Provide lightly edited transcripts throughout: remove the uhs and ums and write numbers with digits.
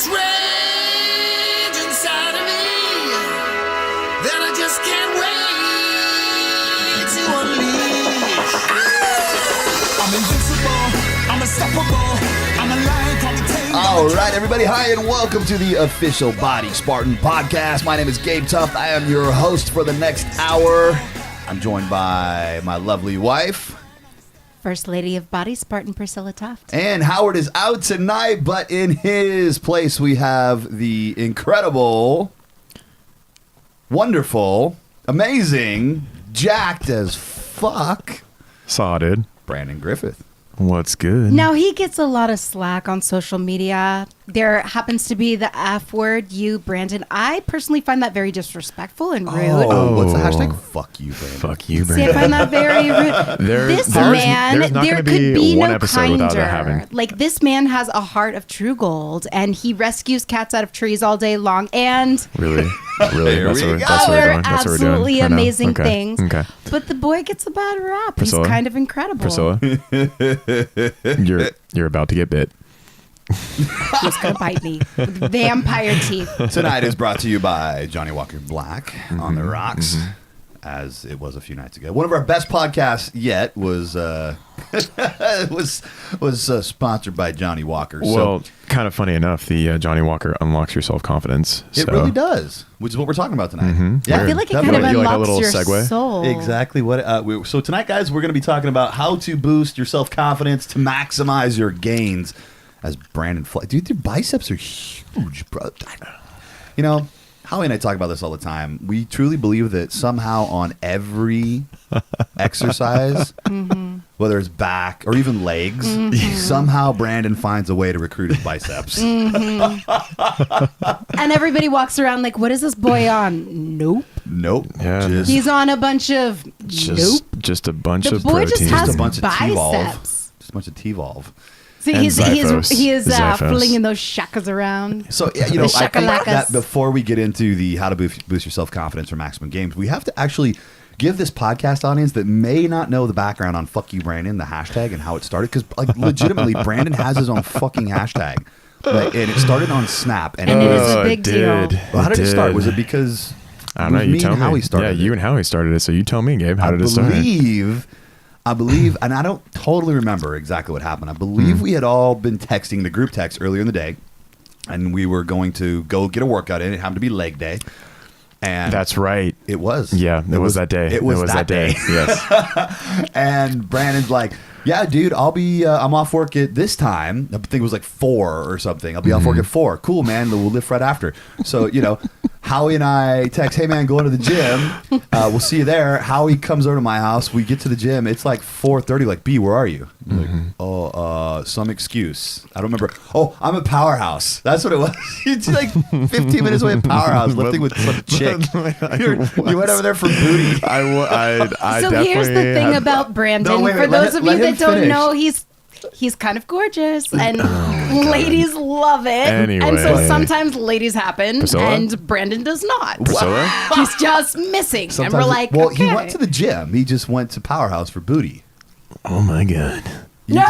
this rage inside of me that I just can't wait to unleash. I'm invincible, I'm unstoppable, I'm a lion on the table. All right, everybody. Hi, and welcome to the official Body Spartan podcast. My name is Gabe Tuft. I am your host for the next hour. I'm joined by my lovely wife, First Lady of Body Spartan, Priscilla Tuft. and Howard is out tonight, but in his place we have the incredible, wonderful, amazing, jacked as fuck, Saw, dude. Brandon Griffith. What's good? Now, he gets a lot of slack on social media. There happens to be the F word, you, Brandon. I personally find that very disrespectful and rude. Oh, what's the hashtag? Fuck you, Brandon. Fuck you, See, I Brandon. find that very rude. There's There not gonna could be be one no episode without that kinder. happening. Like, this man has a heart of true gold, and he rescues cats out of trees all day long, and Really? Here That's we what go. that's what we're other doing. That's what we're doing. absolutely I know. amazing Okay. things. Okay. But the boy gets a bad rap. Priscilla? He's kind of incredible. Priscilla, you're about to get bit. He's going to bite me with vampire teeth. Tonight is brought to you by Johnny Walker Black on the rocks, as it was a few nights ago. One of our best podcasts yet was sponsored by Johnny Walker. Well, kind of funny enough, the Johnny Walker unlocks your self-confidence. It really does, which is what we're talking about tonight. Yeah, I feel like it definitely. kind of You like a unlocks little your segue? soul. Exactly what. So tonight, guys, we're going to be talking about how to boost your self-confidence to maximize your gains. As Brandon, dude, your biceps are huge, bro. You know, Howie and I talk about this all the time. We truly believe that somehow on every exercise, whether it's back or even legs, somehow Brandon finds a way to recruit his biceps. And everybody walks around like, what is this boy on? Nope. Nope. Yeah. He's on a bunch of nope. Just a bunch The of boy protein. just has Just a bunch of T-Volve. biceps. Just a bunch of T-Volve. See, And he is Zyphos. flinging those shakas around. So, yeah, you know, The I think shakalakas. that before we get into the how to boost your self-confidence for maximum games, we have to actually give this podcast audience that may not know the background on Fuck You Brandon, the hashtag, and how it started. Because, like, legitimately, Brandon has his own fucking hashtag. Like, and it started on Snap. And it is a big deal. Well, how did it start? Was it because I don't know. it was You me tell and me. Howie started Yeah, it? you and Howie started it. So you tell me, Gabe. How did it start? I believe, and I don't totally remember exactly what happened. I believe we had all been texting the group text earlier in the day, and we were going to go get a workout in. It happened to be leg day. And That's right. it was. Yeah, it was that day. It was that day. Yes. And Brandon's like, yeah, dude, I'm off work at this time. I think it was like 4 or something. I'll be off work at 4. Cool, man. We'll lift right after. So, you know, Howie and I text, hey, man, going to the gym. We'll see you there. Howie comes over to my house. We get to the gym. It's like 4:30. Like, B, where are you? Like, some excuse. I don't remember. Oh, I'm at Powerhouse. That's what it was. It's like 15 minutes away at Powerhouse, lifting with some chick. You went over there for booty. I So definitely here's the thing have- about Brandon. No, wait, For let those him- of you let him that don't finish. know, he's kind of gorgeous, and ladies love it. Anyway. And so sometimes ladies happen, Priscilla? and Brandon does not. Priscilla? He's just missing, and we're like, well, okay. he went to the gym. He just went to Powerhouse for booty. Oh my god. No,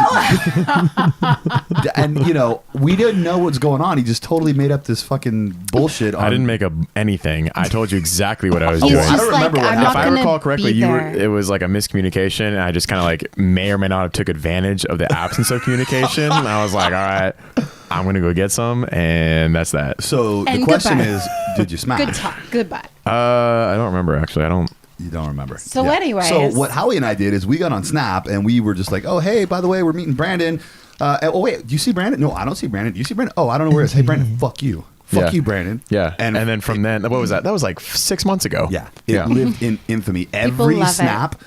And, you know, we didn't know what's going on. He just totally made up this fucking bullshit. I didn't make up anything. I told you exactly what I was he's doing. I just don't like, remember what I'm happened. not If I gonna recall correctly, be there. it was like a miscommunication, and I just kind of like may or may not have took advantage of the absence of communication. I was like, all right, I'm gonna go get some, and that's that. So the And question goodbye. is, did you smash? Good talk. Goodbye. I don't remember actually. I don't. You don't remember. So anyways. So what Howie and I did is we got on Snap and we were just like, oh, hey, by the way, we're meeting Brandon. Oh, wait, do you see Brandon? No, I don't see Brandon. Do you see Brandon? Oh, I don't know where it is. Hey, Brandon, fuck you. Fuck Yeah. you, Brandon. Yeah, And, and then from then, what was that? That was like 6 months ago. yeah, it lived in infamy. Every love it. snap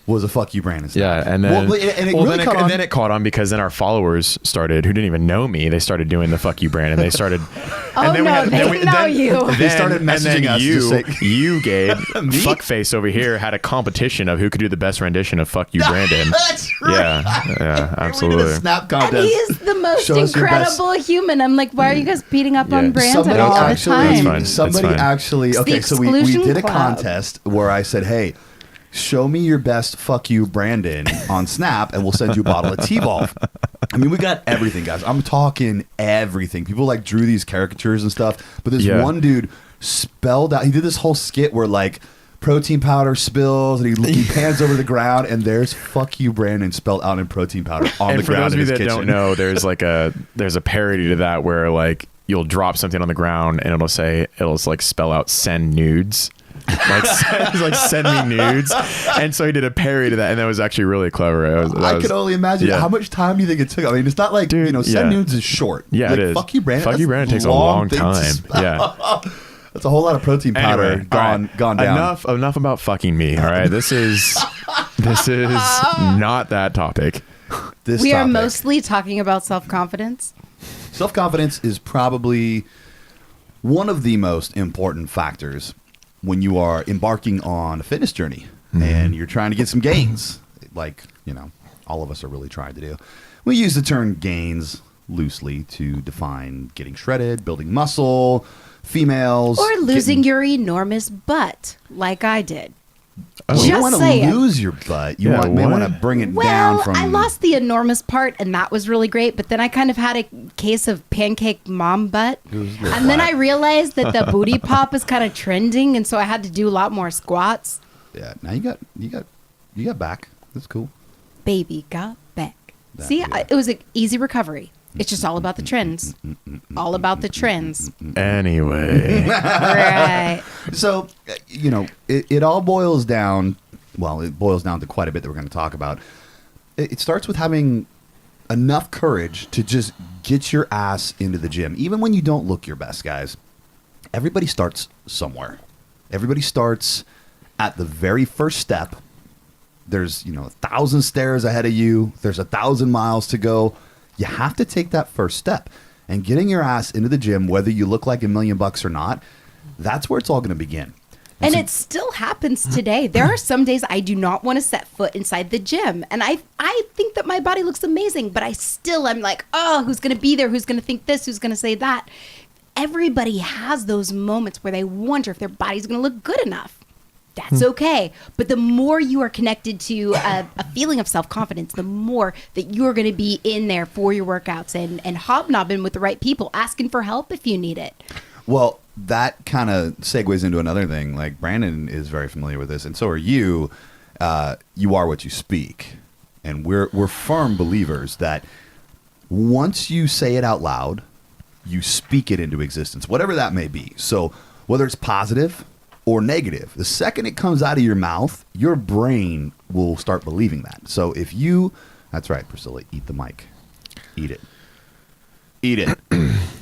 was a fuck you, Brandon snap. Yeah, and then and it really caught on. then it caught on because then our followers started, who didn't even know me, they started doing the "fuck you, Brandon." They started. Oh, no, they know you. They started and then messaging us You, to say- you, Gabe, Me? fuckface over here, had a competition of who could do the best rendition of "fuck you, Brandon." That's right. Yeah, We did a absolutely. snap And contest. he is the most Show us your best- incredible human. I'm like, why are you guys beating up Yeah. on Brandon Somebody all the actually, time? That's fine. somebody That's fine. actually. It's the Okay, so we exclusion did a club. contest where I said, "Hey, show me your best fuck you, Brandon, on Snap, and we'll send you a bottle of T-Volve." I mean, we got everything, guys. I'm talking everything. People like drew these caricatures and stuff, but this one dude spelled out. He did this whole skit where like protein powder spills, and he pans over the ground, and there's "fuck you, Brandon" spelled out in protein powder on And the for ground those in of you his that kitchen. don't know, there's a parody to that where like you'll drop something on the ground and it'll like spell out "send nudes." like send me nudes, and so he did a parody to that, and that was actually really clever. I can only imagine yeah. how much time do you think it took. I mean, it's not like Dude, send yeah. nudes is short. Yeah, like, it is. Fuck you, Brandon. Fuck you, Brandon takes a long time. Yeah. That's a whole lot of protein powder Anyway, gone down. Enough about fucking me. All right, this is not that topic. We are mostly talking about self-confidence. Self-confidence is probably one of the most important factors when you are embarking on a fitness journey and you're trying to get some gains, like, all of us are really trying to do. We use the term gains loosely to define getting shredded, building muscle, females. Or losing your enormous butt, like I did. You don't want to saying. lose your butt. You Yeah, may what? want to bring it down Well, from... I lost the enormous part, and that was really great. But then I kind of had a case of pancake mom butt, and then I realized that the booty pop is kind of trending, and so I had to do a lot more squats. Yeah, now you got back. That's cool. Baby got back. That- See, yeah. it was an easy recovery. It's just all about the trends. All about the trends. Anyway, Right. So, it all boils down, well, it boils down to quite a bit that we're going to talk about. It starts with having enough courage to just get your ass into the gym. Even when you don't look your best, guys, everybody starts somewhere. Everybody starts at the very first step. There's, 1,000 stairs ahead of you. There's 1,000 miles to go. You have to take that first step. And getting your ass into the gym, whether you look like $1 million or not, that's where it's all going to begin. And so- it still happens today. There are some days I do not want to set foot inside the gym. And I think that my body looks amazing, but I'm like, oh, who's going to be there? Who's going to think this? Who's going to say that? Everybody has those moments where they wonder if their body's going to look good enough. That's okay. But the more you are connected to a feeling of self-confidence, the more that you're going to be in there for your workouts and hobnobbing with the right people, asking for help if you need it. Well, that kind of segues into another thing. Like, Brandon is very familiar with this, and so are you. You are what you speak. And we're firm believers that once you say it out loud, you speak it into existence, whatever that may be. So whether it's positive or negative, the second it comes out of your mouth, your brain will start believing that. So that's right, Priscilla, eat the mic. Eat it. Eat it.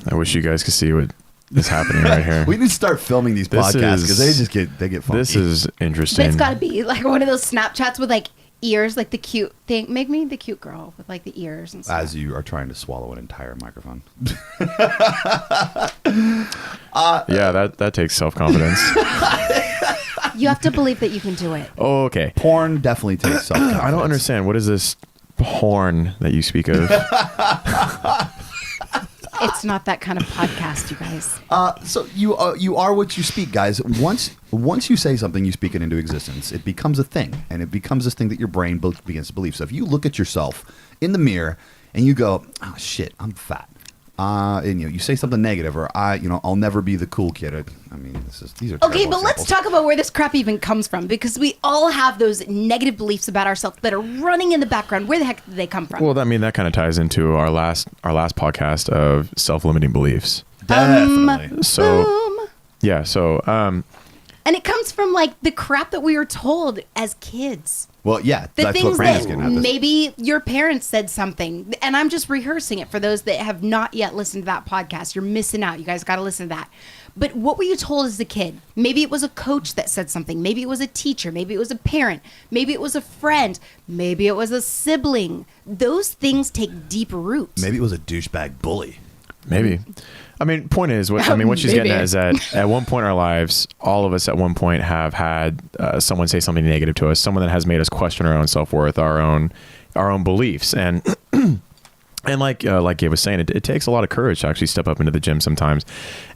I wish you guys could see what is happening right here. We need to start filming these This podcasts is- because they get funky. This is But interesting. it's got to be like one of those Snapchats with like ears, like the cute thing. Make me the cute girl with like the ears and stuff. As you are trying to swallow an entire microphone. Yeah, that takes self-confidence. You have to believe that you can do it. Oh, okay. Porn definitely takes self-confidence. I don't understand. What is this horn that you speak of? It's not that kind of podcast, you guys. So you are what you speak, guys. Once you say something, you speak it into existence. It becomes a thing, and it becomes this thing that your brain begins to believe. So if you look at yourself in the mirror and you go, "Oh shit, I'm fat," and you say something negative, or I'll never be the cool kid. I mean, these are Okay, terrible but let's examples. talk about where this crap even comes from, because we all have those negative beliefs about ourselves that are running in the background. Where the heck did they come from? Well, that kind of ties into our last podcast of self-limiting beliefs. Definitely. So Boom. yeah, so And it comes from like the crap that we were told as kids. Well, yeah, The that's what things Brandon's that getting at. This. maybe your parents said something, and I'm just rehearsing it for those that have not yet listened to that podcast. You're missing out. You guys got to listen to that. But what were you told as a kid? Maybe it was a coach that said something. Maybe it was a teacher. Maybe it was a parent. Maybe it was a friend. Maybe it was a sibling. Those things take deep roots. Maybe it was a douchebag bully. maybe. I mean, point is, what she's getting at is that at one point in our lives, all of us at one point have had someone say something negative to us, someone that has made us question our own self-worth, our own beliefs, and like Gabe was saying, it takes a lot of courage to actually step up into the gym sometimes,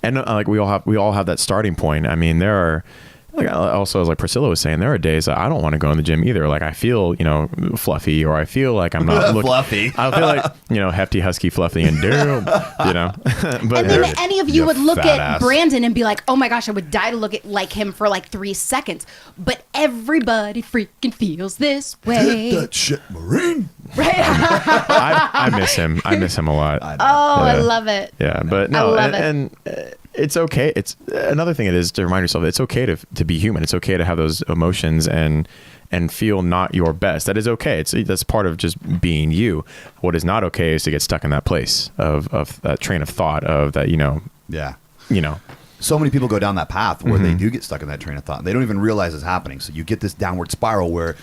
and like we all have that starting point. I mean, there Like also, as like Priscilla was saying, there are days that I don't want to go in the gym either. Like I feel, fluffy, or I feel like I'm not fluffy. I feel like, hefty, husky, fluffy, and doom, But And then any of you would look at ass. Brandon and be like, oh my gosh, I would die to look at like him for like 3 seconds. But everybody freaking feels this way. Hit that shit, Marine. Right? I miss him. I miss him a lot. I love it. Yeah, but no, I love it. and it's okay. It's another thing. It is to remind yourself it's okay to be human. It's okay to have those emotions and feel not your best. That is okay. That's part of just being you. What is not okay is to get stuck in that place of that train of thought of that. Yeah. So many people go down that path where they do get stuck in that train of thought. They don't even realize it's happening. So you get this downward spiral where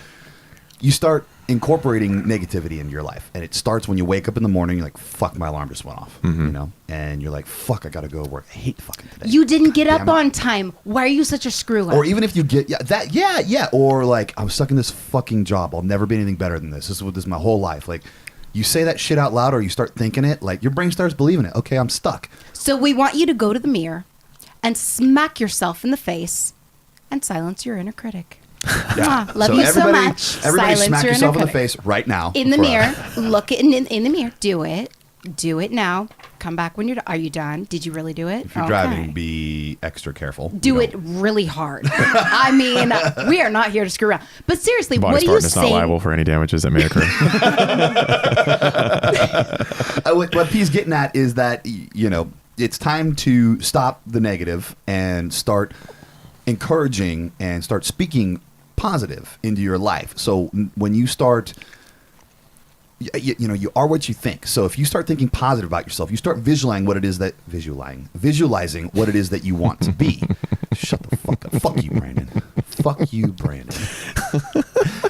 you start incorporating negativity into your life. And it starts when you wake up in the morning, you're like, fuck, my alarm just went off. And you're like, fuck, I got to go to work. I hate fucking today. You didn't get God up damn it. on time. Why are you such a screw up? Or even if you get or like, I was stuck in this fucking job. I'll never be anything better than this. This is my whole life. Like, you say that shit out loud or you start thinking it, like your brain starts believing it. Okay, I'm stuck. So we want you to go to the mirror and smack yourself in the face and silence your inner critic. Yeah. Love you so everybody, much. Everybody Silence smack your yourself in inner the critic. face right now. In the for mirror. us. Look in the mirror. Do it. Do it now. Come back when you're. Are you done? Did you really do it? If you're driving, be extra careful. Do it really hard. I mean, we are not here to screw around. But seriously, body what are you Spartan is saying? not liable for any damages that may occur. What P's getting at is that, it's time to stop the negative and start encouraging and start speaking positive into your life. So when you start, you are what you think. So if you start thinking positive about yourself, you start visualizing what it is that you want to be. Shut the fuck up. Fuck you, Brandon. Fuck you, Brandon.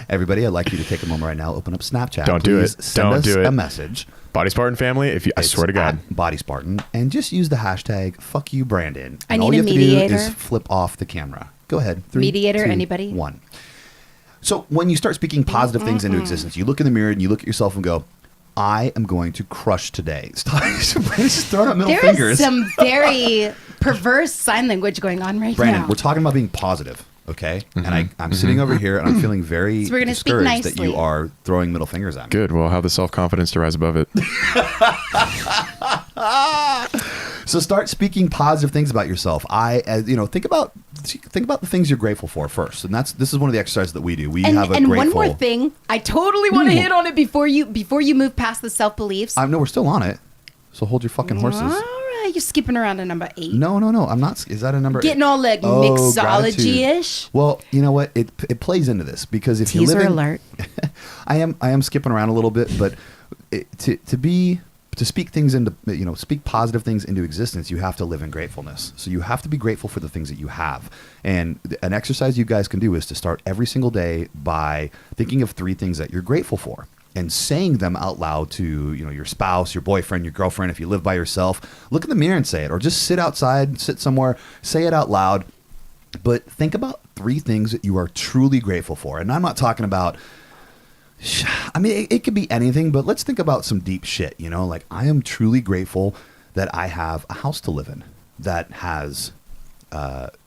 Everybody, I'd like you to take a moment right now, open up Snapchat. Don't do Please it. Send Don't us do it. a message. Body Spartan family, I swear to God. Body Spartan, and just use the hashtag fuck you, Brandon. I And need all you a have mediator. to do is flip off the camera. Go ahead. 3, Mediator, 2, anybody? 1. So when you start speaking positive things into existence, you look in the mirror and you look at yourself and go, I am going to crush today. Stop just throwing out middle There fingers. is some very perverse sign language going on right Brandon, now. we're talking about being positive, okay? And I'm sitting over here and I'm feeling very So we're gonna speak discouraged that nicely. you are throwing middle fingers at me. Good. Well, have the self-confidence to rise above it. So start speaking positive things about yourself. Think about the things you're grateful for first, and this is one of the exercises that we do. We have a and grateful. one more thing, I totally want to hit on it before you move past the self beliefs. I know we're still on it, so hold your fucking horses. All right, you're skipping around to number 8. No, I'm not. Is that a number? Getting all like mixology-ish. Well, you know what? It plays into this because if Teaser you live alert. I am skipping around a little bit, but to speak things into, speak positive things into existence, you have to live in gratefulness. So you have to be grateful for the things that you have. And an exercise you guys can do is to start every single day by thinking of 3 things that you're grateful for and saying them out loud to, your spouse, your boyfriend, your girlfriend. If you live by yourself, look in the mirror and say it, or just sit outside, sit somewhere, say it out loud. But think about 3 things that you are truly grateful for. And I'm not talking about, I mean, it could be anything, but let's think about some deep shit, like I am truly grateful that I have a house to live in that has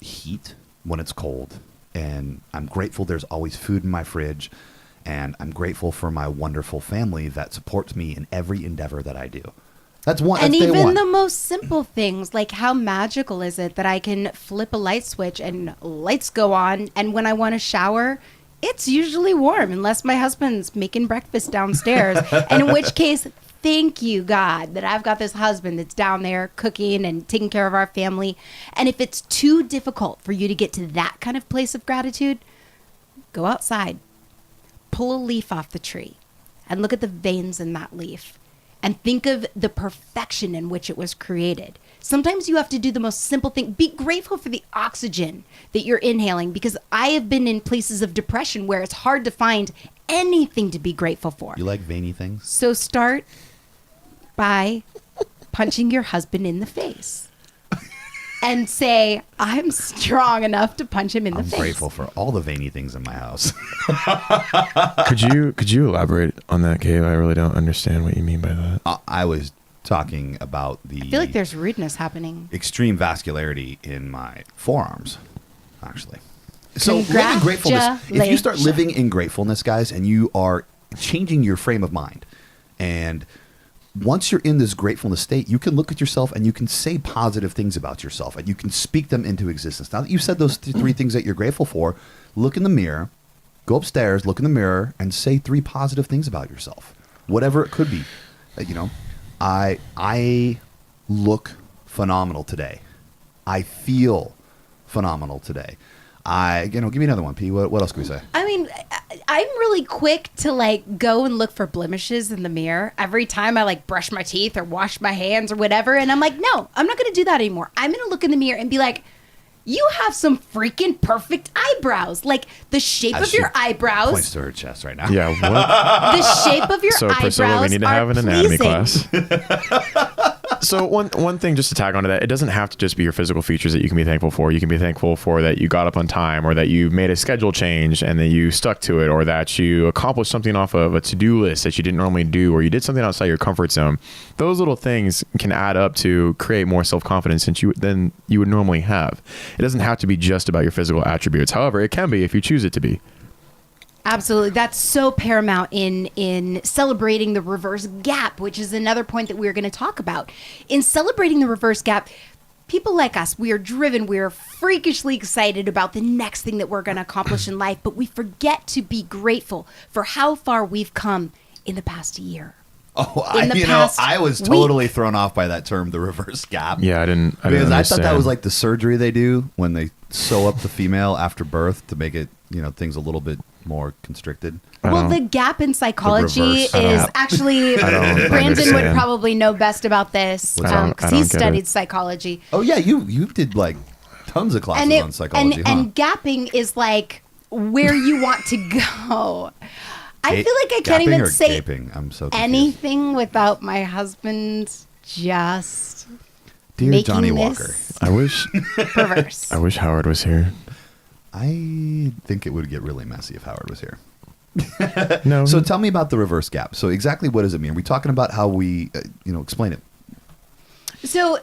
heat when it's cold. And I'm grateful there's always food in my fridge. And I'm grateful for my wonderful family that supports me in every endeavor that I do. That's one. And that's day even one. the most simple things, like how magical is it that I can flip a light switch and lights go on, and when I want to shower, it's usually warm unless my husband's making breakfast downstairs. And in which case, thank you, God, that I've got this husband that's down there cooking and taking care of our family. And if it's too difficult for you to get to that kind of place of gratitude, go outside, pull a leaf off the tree, and look at the veins in that leaf. And think of the perfection in which it was created. Sometimes you have to do the most simple thing. Be grateful for the oxygen that you're inhaling, because I have been in places of depression where it's hard to find anything to be grateful for. You like veiny things? So start by punching your husband in the face and say, I'm strong enough to punch him in the I'm face. grateful for all the veiny things in my house. Could you elaborate on that, Gabe? I really don't understand what you mean by that. I was talking about the I feel like there's rudeness happening. extreme vascularity in my forearms, actually. So live in gratefulness. If you start living in gratefulness, guys, and you are changing your frame of mind, and once you're in this gratefulness state, you can look at yourself and you can say positive things about yourself and you can speak them into existence. Now that you've said those three things that you're grateful for, look in the mirror, go upstairs, look in the mirror, and say 3 positive things about yourself, whatever it could be. I look phenomenal today. I feel phenomenal today. Give me another one, P. What else can we say? I mean, I'm really quick to like go and look for blemishes in the mirror every time I like brush my teeth or wash my hands or whatever. And I'm like, no, I'm not going to do that anymore. I'm going to look in the mirror and be like, you have some freaking perfect eyebrows. Like the shape of your eyebrows. Points to her chest right now. Yeah. What? The shape of your eyebrows. So Priscilla, we need to have an anatomy class. So one thing just to tag onto that, it doesn't have to just be your physical features that you can be thankful for. You can be thankful for that you got up on time, or that you made a schedule change and then you stuck to it, or that you accomplished something off of a to-do list that you didn't normally do, or you did something outside your comfort zone. Those little things can add up to create more self-confidence than you would normally have. It doesn't have to be just about your physical attributes. However, it can be if you choose it to be. Absolutely. That's so paramount in celebrating the reverse gap, which is another point that we're going to talk about. In celebrating the reverse gap, people like us, we are driven, we are freakishly excited about the next thing that we're going to accomplish in life, but we forget to be grateful for how far we've come in the past year. Oh, I was totally thrown off by that term, the reverse gap. Yeah, I didn't I thought that was like the surgery they do when they sew up the female after birth to make it, things a little bit more constricted. Well, the gap in psychology is actually, Brandon would probably know best about this because he studied psychology. Oh yeah, you did like tons of classes on psychology. And gapping is like where you want to go. I feel like I can't even say anything without my husband just Dear making Johnny this Walker. I wish perverse. I wish Howard was here. I think it would get really messy if Howard was here. No. So tell me about the reverse gap. So exactly what does it mean? Are we talking about how we, explain it? So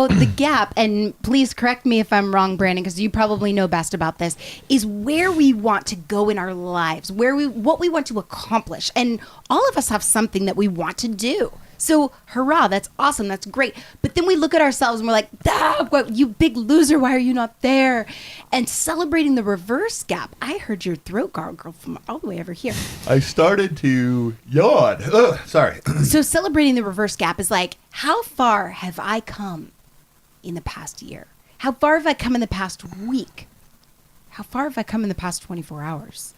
the gap, and please correct me if I'm wrong, Brandon, because you probably know best about this, is where we want to go in our lives, what we want to accomplish. And all of us have something that we want to do. So hurrah, that's awesome, that's great. But then we look at ourselves and we're like, what, you big loser, why are you not there? And celebrating the reverse gap. I heard your throat gargle from all the way over here. I started to yawn. Ugh, sorry. So celebrating the reverse gap is like, how far have I come in the past year? How far have I come in the past week? How far have I come in the past 24 hours?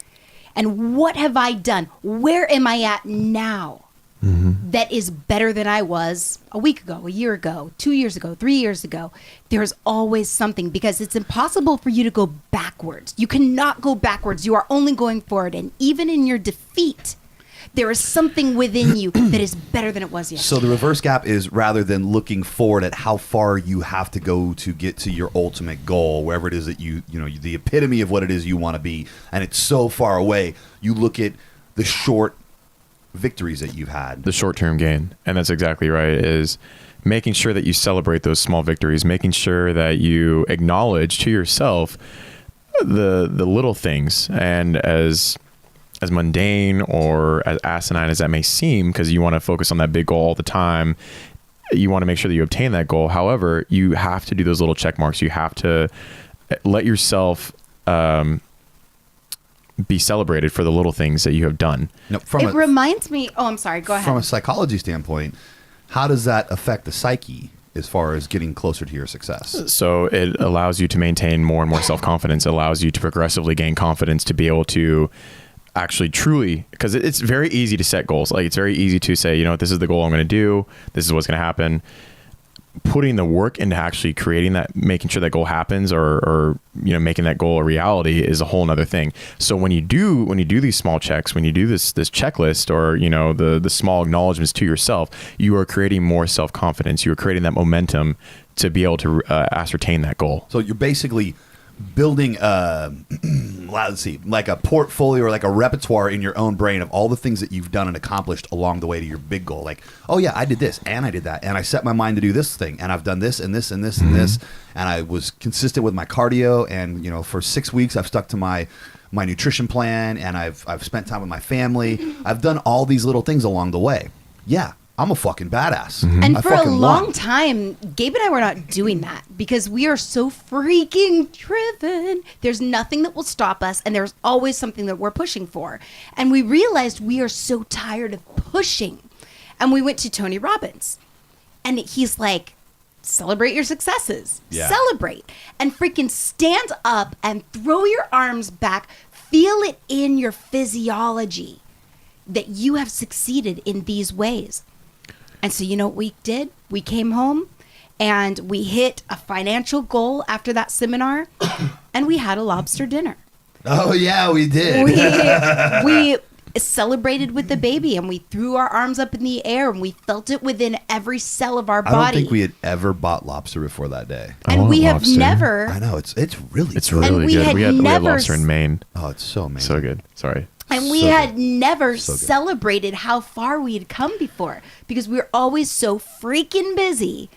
And what have I done? Where am I at now? Mm-hmm. That is better than I was a week ago, a year ago, 2 years ago, 3 years ago. There's always something, because it's impossible for you to go backwards. You cannot go backwards. You are only going forward. And even in your defeat, there is something within you that is better than it was yesterday. So the reverse gap is, rather than looking forward at how far you have to go to get to your ultimate goal, wherever it is that the epitome of what it is you want to be, and it's so far away, you look at the short victories that you've had, the short-term gain. And that's exactly right, is making sure that you celebrate those small victories, making sure that you acknowledge to yourself the little things. And as mundane or as asinine as that may seem, because you want to focus on that big goal all the time, you want to make sure that you obtain that goal. However, you have to do those little check marks. You have to let yourself be celebrated for the little things that you have done. No, reminds me. Oh, I'm sorry. Go ahead. From a psychology standpoint, how does that affect the psyche as far as getting closer to your success? So it allows you to maintain more and more self-confidence. It allows you to progressively gain confidence to be able to actually truly, because it's very easy to set goals. Like, it's very easy to say, this is the goal I'm going to do. This is what's going to happen. Putting the work into actually creating that, making sure that goal happens, or making that goal a reality, is a whole nother thing. So when you do these small checks, when you do this checklist, or the small acknowledgments to yourself, you are creating more self-confidence. You are creating that momentum to be able to ascertain that goal. So you're basically building let's see, like a portfolio or like a repertoire in your own brain of all the things that you've done and accomplished along the way to your big goal. Like, oh yeah, I did this and I did that and I set my mind to do this thing and I've done this and this and this and this and I was consistent with my cardio and for 6 weeks I've stuck to my nutrition plan and I've spent time with my family. I've done all these little things along the way. Yeah. I'm a fucking badass. And I for a fucking long won. time, Gabe and I were not doing that because we are so freaking driven. There's nothing that will stop us, and there's always something that we're pushing for. And we realized we are so tired of pushing. And we went to Tony Robbins, and he's like, celebrate your successes. Yeah. Celebrate. And freaking stand up and throw your arms back. Feel it in your physiology that you have succeeded in these ways. And so you know what we did? We came home and we hit a financial goal after that seminar and we had a lobster dinner. Oh yeah, we did. We celebrated with the baby and we threw our arms up in the air and we felt it within every cell of our body. I don't think we had ever bought lobster before that day. And we have never. I know it's really It's good. really we good. had We had never lobster in Maine. Oh, it's so amazing. So good. Sorry. And we So had good. never So good. celebrated how far we had come before because we were always so freaking busy,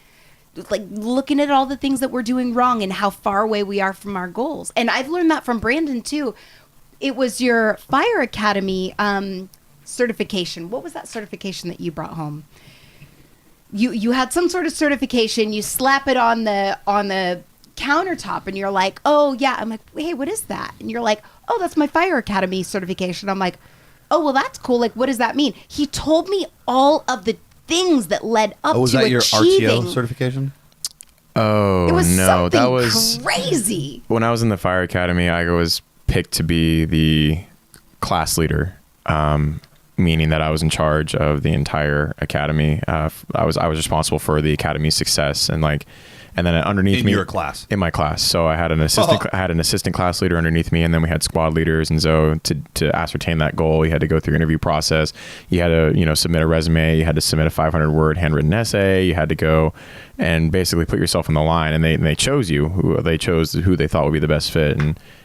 like looking at all the things that we're doing wrong and how far away we are from our goals. And I've learned that from Brandon too. It was your Fire Academy certification. What was that certification that you brought home? You had some sort of certification. You slap it on the countertop and you're like, oh yeah. I'm like, hey, what is that? And you're like, oh, that's my Fire Academy certification. I'm like, oh, well, that's cool. Like, what does that mean? He told me all of the things that led up was to that your achieving. RTO certification? Oh, It was no. something That was crazy. when I was in the Fire Academy. I was picked to be the class leader, meaning that I was in charge of the entire academy. I was responsible for the academy's success and then underneath In me your class? in my class. So I had an assistant class leader underneath me, and then we had squad leaders. And so to ascertain that goal, you had to go through an interview process. You had to submit a resume. You had to submit a 500-word handwritten essay. You had to go and basically put yourself on the line. And they chose you. They chose who they thought would be the best fit.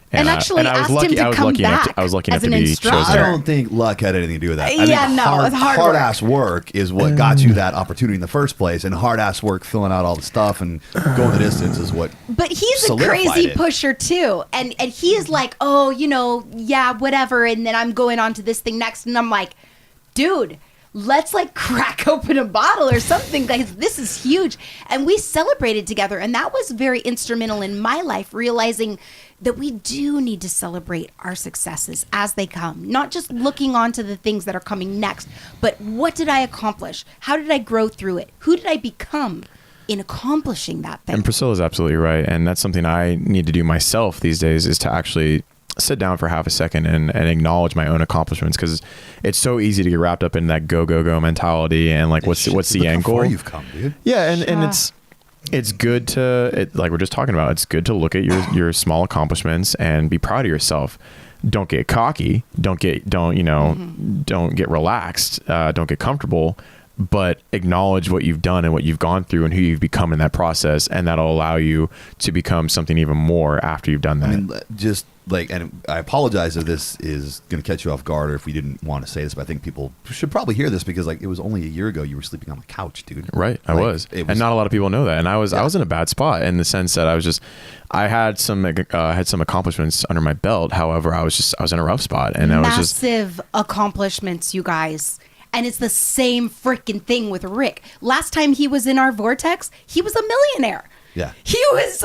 And actually I was asked lucky. him to I was come lucky enough. back I was lucky as enough to an be instructor. chosen. I don't think luck had anything to do with that. Yeah, no, it's hard work. ass work is what got you that opportunity in the first place, and hard ass work filling out all the stuff and going the distance is what. But he's a solidified crazy it. pusher too. And he is like, oh, yeah, whatever. And then I'm going on to this thing next. And I'm like, dude, let's like crack open a bottle or something, guys. This is huge. And we celebrated together. And that was very instrumental in my life, realizing that we do need to celebrate our successes as they come, not just looking on to the things that are coming next, but what did I accomplish? How did I grow through it? Who did I become in accomplishing that thing? And Priscilla's absolutely right. And that's something I need to do myself these days, is to actually sit down for half a second and acknowledge my own accomplishments, because it's so easy to get wrapped up in that go mentality and like what's the end goal. How far you've come, dude. Yeah, and it's good to like we're just talking about. It's good to look at your small accomplishments and be proud of yourself. Don't get cocky. Don't get relaxed. Don't get comfortable. But acknowledge what you've done and what you've gone through and who you've become in that process, and that'll allow you to become something even more after you've done that. I mean, just like, and I apologize if this is going to catch you off guard or if we didn't want to say this, but I think people should probably hear this because, like, it was only a year ago you were sleeping on the couch, dude. Right, I Like, was, it and not a lot of people know that. And I was in a bad spot in the sense that I had some accomplishments under my belt. However, I was in a rough spot, and I was just massive accomplishments, you guys. And it's the same freaking thing with Rick. Last time he was in our vortex, he was a millionaire. Yeah. He was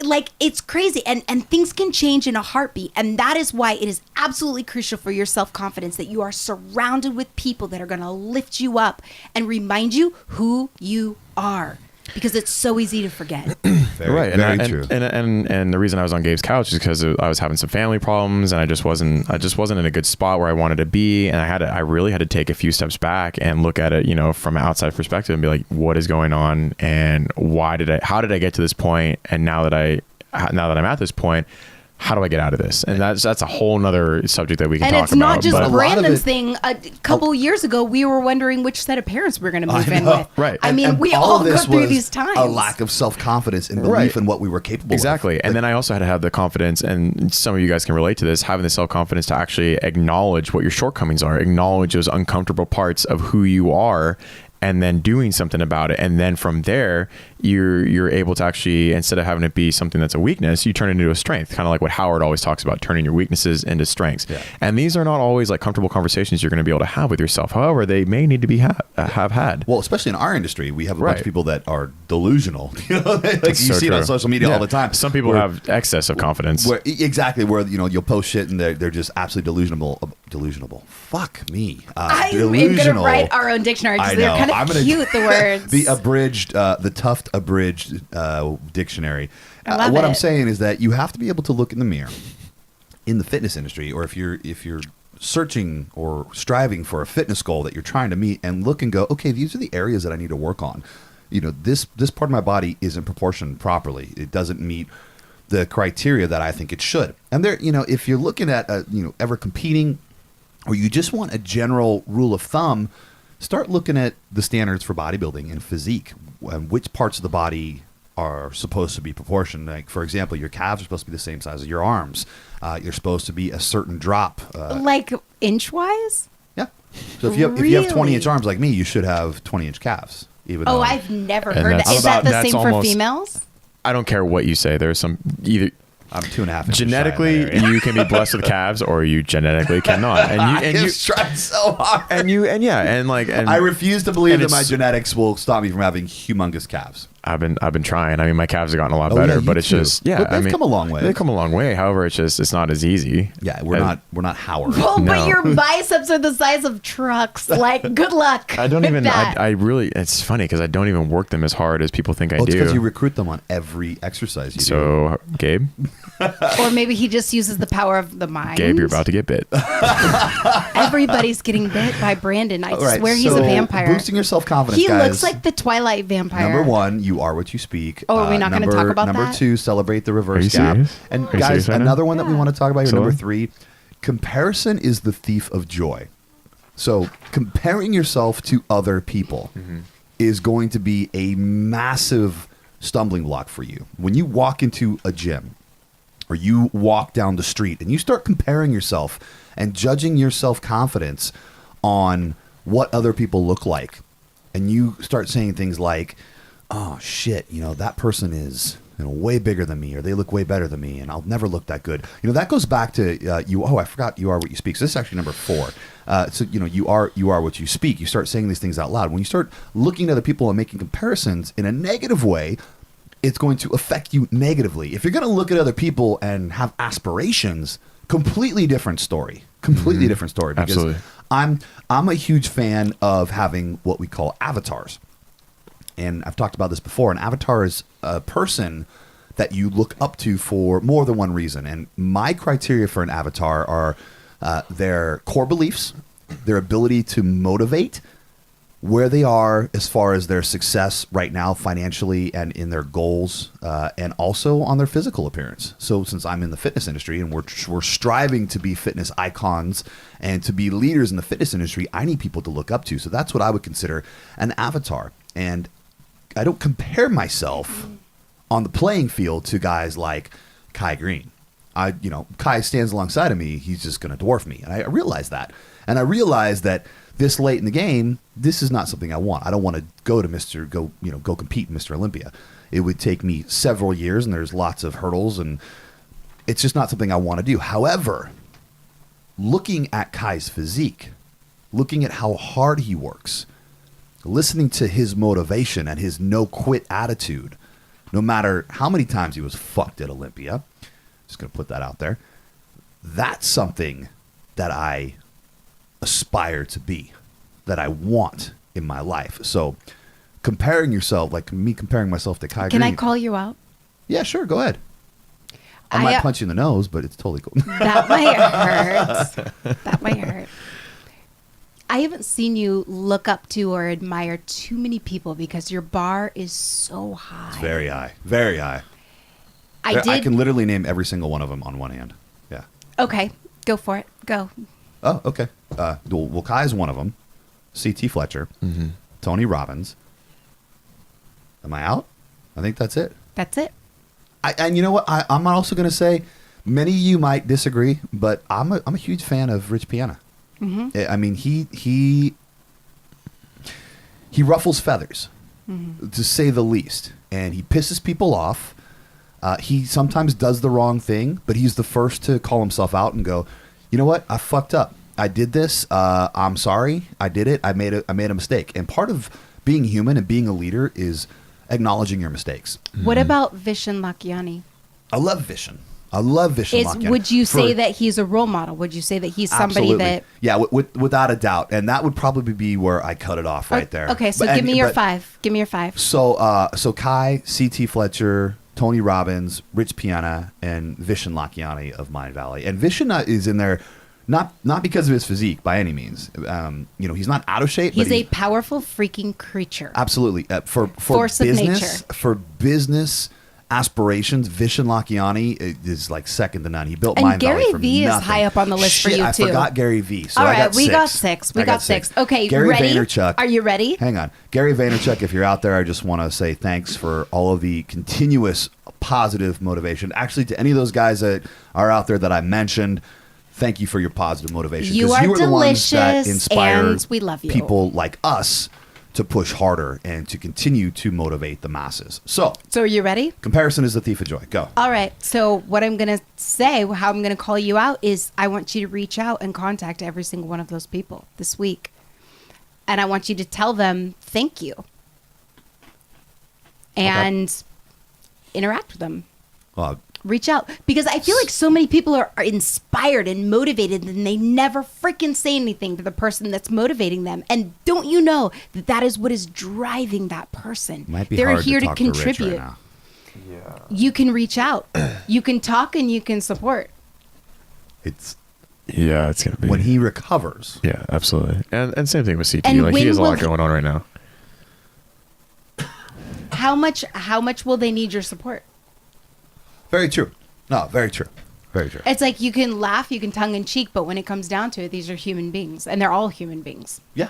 like, it's crazy. And things can change in a heartbeat. And that is why it is absolutely crucial for your self-confidence that you are surrounded with people that are going to lift you up and remind you who you are. Because it's so easy to forget. Very true. And the reason I was on Gabe's couch is because I was having some family problems, and I just wasn't in a good spot where I wanted to be, and I really had to take a few steps back and look at it, from an outside perspective, and be like, what is going on, and how did I get to this point? And now that I'm at this point, how do I get out of this? And that's a whole nother subject that we can talk about. And it's not just but- Brandon's thing. A couple years ago, we were wondering which set of parents we were going to move in with. Right. I mean, And we all all of go this through was these times. a lack of self-confidence and belief Right. in what we were capable Exactly. of. And then I also had to have the confidence, and some of you guys can relate to this, having the self-confidence to actually acknowledge what your shortcomings are, acknowledge those uncomfortable parts of who you are, and then doing something about it. And then from there, you're able to actually, instead of having it be something that's a weakness, you turn it into a strength, kind of like what Howard always talks about, turning your weaknesses into strengths. Yeah. And these are not always like comfortable conversations you're going to be able to have with yourself. However, they may need to be have had. Well, especially in our industry, we have a bunch Right. of people that are delusional. You know, like you So see it true. on social media Yeah. all the time. Some people where- have excess of confidence. Exactly, where you'll post shit and they're just absolutely delusional. Fuck me. I'm Delusional. going to write our own dictionary I because they're know. kind I'm of gonna- cute, the words. The abridged, the Tuft abridged dictionary. I love what I'm it. saying is that you have to be able to look in the mirror in the fitness industry, or if you're searching or striving for a fitness goal that you're trying to meet, and look and go, okay, these are the areas that I need to work on. You know, this part of my body isn't proportioned properly. It doesn't meet the criteria that I think it should. And there, you know, if you're looking at, ever competing, or you just want a general rule of thumb, start looking at the standards for bodybuilding and physique, and which parts of the body are supposed to be proportioned. Like, for example, your calves are supposed to be the same size as your arms. You're supposed to be a certain drop. Like inch-wise? Yeah. So if you have 20-inch Really? arms like me, you should have 20-inch calves. Even Oh, though I've never And heard that. that's Is that about- the that's same for almost- females? I don't care what you say. There's some either I'm 2.5 inches genetically shy in that area. you can be blessed with calves, or you genetically cannot. And I you have tried so hard. I I refuse to believe and that my it's- genetics will stop me from having humongous calves. I've been trying. I mean, my calves have gotten a lot Oh, better, yeah, but you it's too. just But they've come a long way. They've come a long way. However, it's not as easy. Yeah, we're not Howard. Oh, No. but your biceps are the size of trucks. Like, good luck. I don't with even. that. I really. It's funny because I don't even work them as hard as people think I Well, it's because you do. recruit them on every exercise you do. So, Gabe, Or maybe he just uses the power of the mind. Gabe, you're about to get bit. Everybody's getting bit by Brandon. I All right, swear he's so a vampire. Boosting your self-confidence, He guys. looks like the Twilight vampire. Number one, you are what you speak. Oh, are we not gonna number- talk about Number that? two, celebrate the reverse you gap. serious? And Are you guys, serious right now? another one that we Yeah. want to talk about here, So- number three, comparison is the thief of joy. So comparing yourself to other people is going to be a massive stumbling block for you. When you walk into a gym or you walk down the street and you start comparing yourself and judging your self-confidence on what other people look like, and you start saying things like, oh shit, that person is way bigger than me, or they look way better than me, and I'll never look that good. That goes back to you. Oh, I forgot, you are what you speak. So this is actually number 4. So you are what you speak. You start saying these things out loud. When you start looking at other people and making comparisons in a negative way, it's going to affect you negatively. If you're going to look at other people and have aspirations, completely different story. Completely different story. Because Absolutely. I'm a huge fan of having what we call avatars. And I've talked about this before. An avatar is a person that you look up to for more than one reason. And my criteria for an avatar are their core beliefs, their ability to motivate, where they are as far as their success right now financially and in their goals, and also on their physical appearance. So since I'm in the fitness industry and we're striving to be fitness icons and to be leaders in the fitness industry, I need people to look up to. So that's what I would consider an avatar. And I don't compare myself on the playing field to guys like Kai Green. Kai stands alongside of me. He's just going to dwarf me. And I realize that. And I realize that this late in the game, this is not something I want. I don't want to go compete in Mr. Olympia. It would take me several years, and there's lots of hurdles, and it's just not something I want to do. However, looking at Kai's physique, looking at how hard he works, listening to his motivation and his no-quit attitude, no matter how many times he was fucked at Olympia, just going to put that out there, that's something that I aspire to be, that I want in my life. So comparing yourself, like me comparing myself to Kai Can Green. I call you out? Yeah, sure, go ahead. I might punch you in the nose, but it's totally cool. That might hurt. That might hurt. I haven't seen you look up to or admire too many people because your bar is so high. It's very high. Very high. I can literally name every single one of them on one hand. Yeah. Okay, go for it. Go. Oh, okay. Well, Kai is one of them. C.T. Fletcher. Mm-hmm. Tony Robbins. Am I out? I think that's it. That's it. And you know what? I'm also going to say, many of you might disagree, but I'm a huge fan of Rich Piana. Mm-hmm. I mean, he ruffles feathers, to say the least, and he pisses people off. He sometimes does the wrong thing, but he's the first to call himself out and go, you know what? I fucked up. I did this. I'm sorry. I did it. I made a mistake. And part of being human and being a leader is acknowledging your mistakes. What about Vishen Lakhiani? I love Vishen. Lakhiani. Would you say that he's a role model? Would you say that he's somebody Absolutely. that... Yeah, without a doubt. And that would probably be where I cut it off right there. Okay, so give me your five. Give me your five. So Kai, C.T. Fletcher, Tony Robbins, Rich Piana, and Vishen Lakhiani of Mind Valley. And Vishen is in there not because of his physique by any means. He's not out of shape. He's but a powerful freaking creature. Absolutely. For Force of business, nature. For business aspirations, Vishen Lakhiani is like second to none. He built And Mind Gary Valley from Vee nothing. is high up on the list for you, I too. forgot Gary Vee. So All I right, got we six. got six. We got six. Okay, Gary ready? Vaynerchuk. Are you ready? Hang on. Gary Vaynerchuk, if you're out there, I just want to say thanks for all of the continuous positive motivation. Actually, to any of those guys that are out there that I mentioned, thank you for your positive motivation. You 'Cause are you the ones that delicious, inspire and we love you. people like us to push harder and to continue to motivate the masses. So are you ready? comparison is the thief of joy. Go. All right. So what I'm going to say, how I'm going to call you out is I want you to reach out and contact every single one of those people this week. And I want you to tell them thank you. And interact with them. Reach out. Because I feel like so many people are inspired and motivated and they never freaking say anything to the person that's motivating them. And don't you know that is what is driving that person? Might be They're hard here to to talk to Rich contribute. right now. Yeah. You can reach out. You can talk and you can support. It's Yeah, it's gonna be when he recovers. Yeah, absolutely. And same thing with CT. And Like he when has a will lot going on right now. How much will they need your support? Very true. No, very true. Very true. It's like you can laugh, you can tongue in cheek, but when it comes down to it, these are human beings, and they're all human beings. Yeah.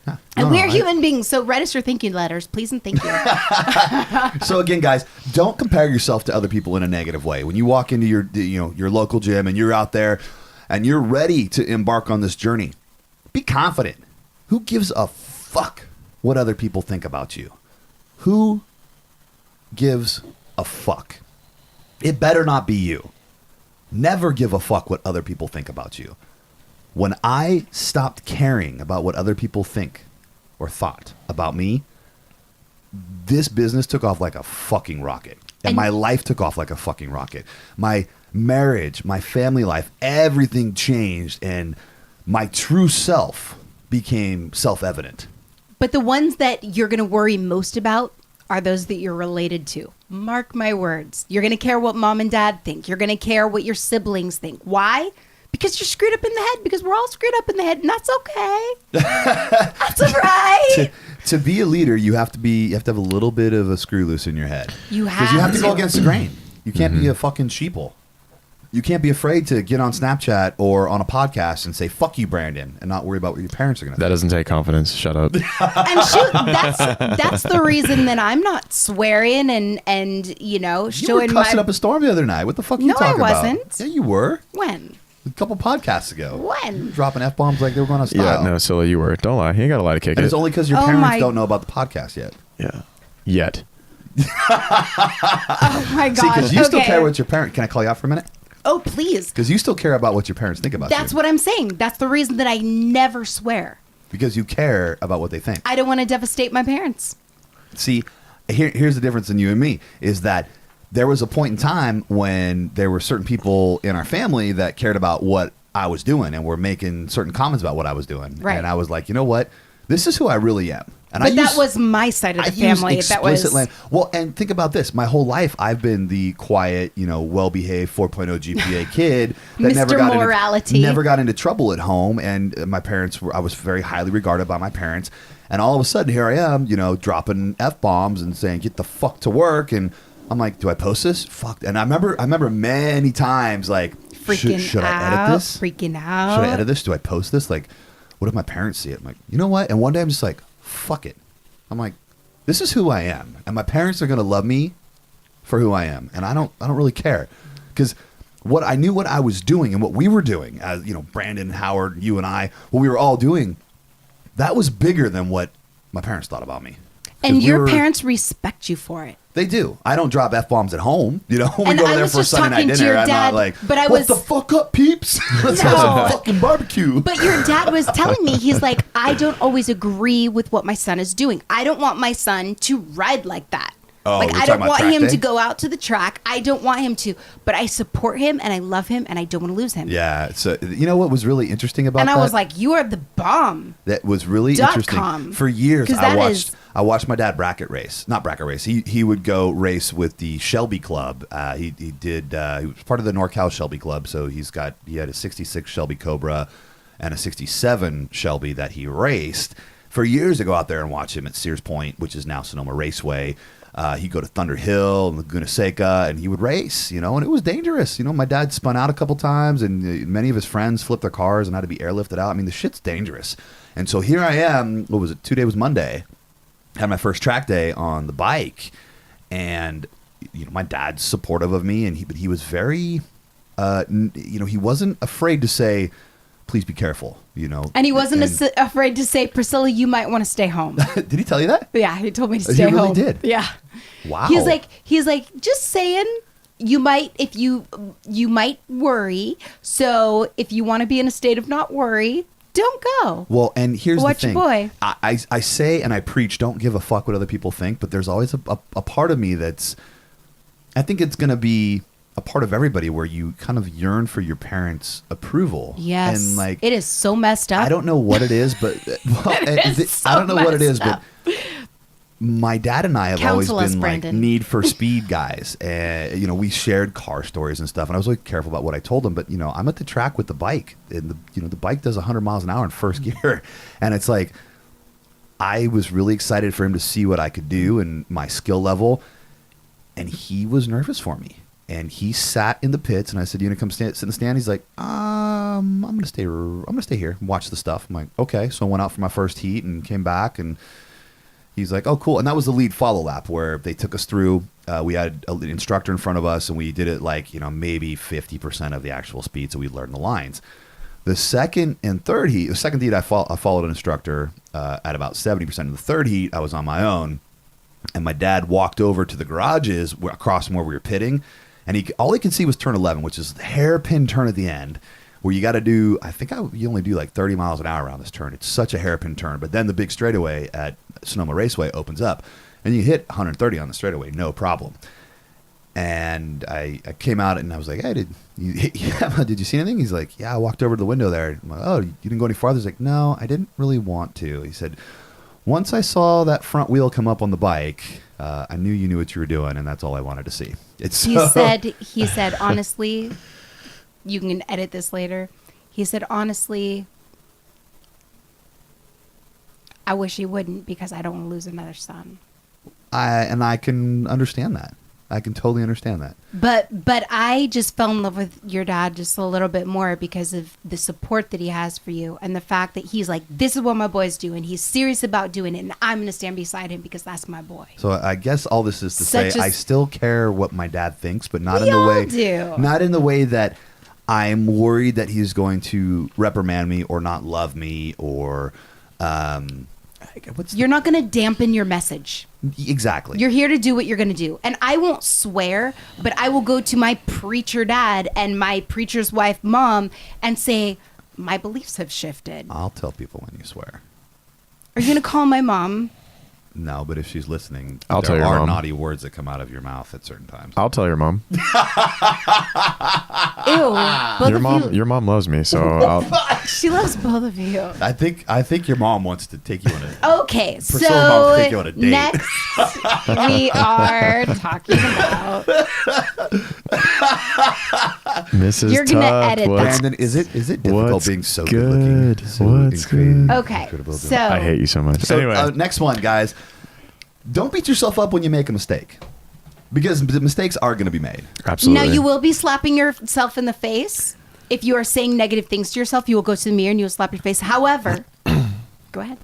Yeah. And No, we're I- human beings, so write us your thank you letters, please and thank you. So again, guys, don't compare yourself to other people in a negative way. When you walk into your local gym and you're out there and you're ready to embark on this journey, be confident. Who gives a fuck what other people think about you? Who gives a fuck? It better not be you. Never give a fuck what other people think about you. When I stopped caring about what other people think or thought about me, this business took off like a fucking rocket. And my life took off like a fucking rocket. My marriage, my family life, everything changed. And my true self became self-evident. But the ones that you're going to worry most about are those that you're related to. Mark my words. You're going to care what mom and dad think. You're going to care what your siblings think. Why? Because you're screwed up in the head. Because we're all screwed up in the head, and that's okay. That's all right. To be a leader, you have to have a little bit of a screw loose in your head. You Because you have to go to. against the grain. You can't be a fucking sheeple. You can't be afraid to get on Snapchat or on a podcast and say, fuck you, Brandon, and not worry about what your parents are going to That doesn't take confidence. Shut up. And shoot, that's the reason that I'm not swearing and You were showing cussing my up a storm the other night. What the fuck are you No, I talking about? wasn't. Yeah, you were. when. A couple podcasts ago. When? You were dropping F-bombs like they were going to style. Yeah, no, Scylla, you were. Don't lie. You ain't got a lot of kick And it. it's only because your Oh parents my- don't know about the podcast yet. Yeah. Yet. Oh my See, god. because you still Okay. care what your parents... Can I call you out for a minute? Oh, please. Because you still care about what your parents think about That's you. what I'm saying. That's the reason that I never swear. Because you care about what they think. I don't want to devastate my parents. See, here's the difference in you and me, is that there was a point in time when there were certain people in our family that cared about what I was doing and were making certain comments about what I was doing. Right. And I was like, you know what? This is who I really am. And But I that use- was my side of the I use family. That was explicit well, and think about this. My whole life, I've been the quiet, well-behaved 4.0 GPA kid that Mr. Morality. never got into trouble at home. And my parents I was very highly regarded by my parents. And all of a sudden, here I am, dropping F-bombs and saying, get the fuck to work. And I'm like, do I post this? Fuck. And I remember many times like, Freaking should out. I edit this? Freaking out. Should I edit this? Do I post this? Like, what if my parents see it? I'm like, you know what? And one day I'm just like, fuck it. I'm like, this is who I am, and my parents are gonna love me for who I am, and I don't really care, because what I knew what I was doing and what we were doing, as you know, Brandon, Howard, you and I, what we were all doing, that was bigger than what my parents thought about me. And your parents respect you for it. They do. I don't drop F-bombs at home. You know, when we And go I there was for a just Sunday night talking to dinner, your I'm dad, not like, but I what was- the fuck up, peeps? Let's have some fucking barbecue. But your dad was telling me, he's like, I don't always agree with what my son is doing. I don't want my son to ride like that. Oh, like, we're I talking don't about want track him day? to go out to the track. I don't want him to, but I support him and I love him and I don't want to lose him. Yeah. So, you know what was really interesting about And that? I was like, you are the bomb. That was really interesting. .com. For years, 'Cause I that is- watched my dad not bracket race. He would go race with the Shelby Club. He was part of the NorCal Shelby Club. So he had a 66 Shelby Cobra and a 67 Shelby that he raced. For years to go out there and watch him at Sears Point, which is now Sonoma Raceway. He'd go to Thunder Hill and Laguna Seca, and he would race, you know, and it was dangerous. You know, my dad spun out a couple times, and many of his friends flipped their cars and had to be airlifted out. I mean, the shit's dangerous. And so here I am, what was it, today was Monday, had my first track day on the bike, and, you know, my dad's supportive of me, but he was very, you know, he wasn't afraid to say, please be careful, you know. And he wasn't afraid to say, Priscilla, you might want to stay home. Did he tell you that? Yeah, he told me to He stay really home. did? Yeah. Wow. He's like, just saying, you might worry. So if you want to be in a state of not worry, don't go. Well, and here's Watch the your thing. boy. I say and I preach, don't give a fuck what other people think, but there's always a part of me that's, I think it's going to be a part of everybody where you kind of yearn for your parents' approval. Yes. And like, it is so messed up. I don't know what it is, but I don't know what it is, but my dad and I have Counsel always us, been like Brandon. Need for Speed guys. And, you know, we shared car stories and stuff, and I was really careful about what I told him. But, you know, I'm at the track with the bike, and the bike does 100 miles an hour in first gear. And it's like, I was really excited for him to see what I could do and my skill level. And he was nervous for me. And he sat in the pits, and I said, "You gonna come sit in the stand?" He's like, I'm gonna stay here and watch the stuff." I'm like, "Okay." So I went out for my first heat and came back, and he's like, "Oh, cool." And that was the lead follow lap where they took us through. We had an instructor in front of us, and we did it like, you know, maybe 50% of the actual speed, so we learned the lines. The second and third heat, I followed an instructor at about 70%. In the third heat, I was on my own, and my dad walked over to the garages across from where we were pitting. And all he could see was turn 11, which is the hairpin turn at the end, where you got to do, you only do like 30 miles an hour around this turn. It's such a hairpin turn. But then the big straightaway at Sonoma Raceway opens up, and you hit 130 on the straightaway, no problem. And I came out, and I was like, "Hey, did you see anything?" He's like, "Yeah, I walked over to the window there." I'm like, "Oh, you didn't go any farther?" He's like, "No, I didn't really want to." He said, "Once I saw that front wheel come up on the bike, I knew you knew what you were doing, and that's all I wanted to see." He said, honestly, you can edit this later. He said, honestly, I wish he wouldn't, because I don't want to lose another son. I can understand that. I can totally understand that. But I just fell in love with your dad just a little bit more because of the support that he has for you, and the fact that he's like, this is what my boy's doing. He's serious about doing it, and I'm going to stand beside him because that's my boy. So I guess all this is to Such say a- I still care what my dad thinks, but not We in the all way do. not in the way that I'm worried that he's going to reprimand me or not love me or You're not going to dampen your message. exactly. You're here to do what you're going to do. And I won't swear, but I will go to my preacher dad and my preacher's wife mom and say, my beliefs have shifted. I'll tell people when you swear. Are you going to call my mom? No, but if she's listening, I'll tell there your are mom. naughty words that come out of your mouth at certain times. I'll tell your mom. Ew. Both Your of you. your mom loves me, so I'll. She loves both of you. I think your mom wants to take you on a Okay, Priscilla wants to so take you on a date. next we are talking about. Mrs. You're gonna Tuck, edit that. what's- Brandon, is it difficult what's being so good looking? good? So What's incredible- good? Okay, incredible. so I hate you so much. So anyway, next one, guys. Don't beat yourself up when you make a mistake. Because the mistakes are going to be made. Absolutely. Now, you will be slapping yourself in the face. If you are saying negative things to yourself, you will go to the mirror and you will slap your face. However, go ahead.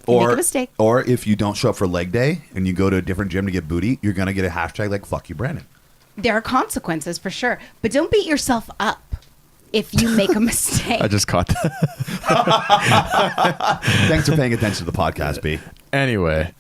You make a mistake. Or if you don't show up for leg day and you go to a different gym to get booty, you're going to get a hashtag like fuck you, Brandon. There are consequences for sure. But don't beat yourself up if you make a mistake. I just caught that. Thanks for paying attention to the podcast, B. Anyway.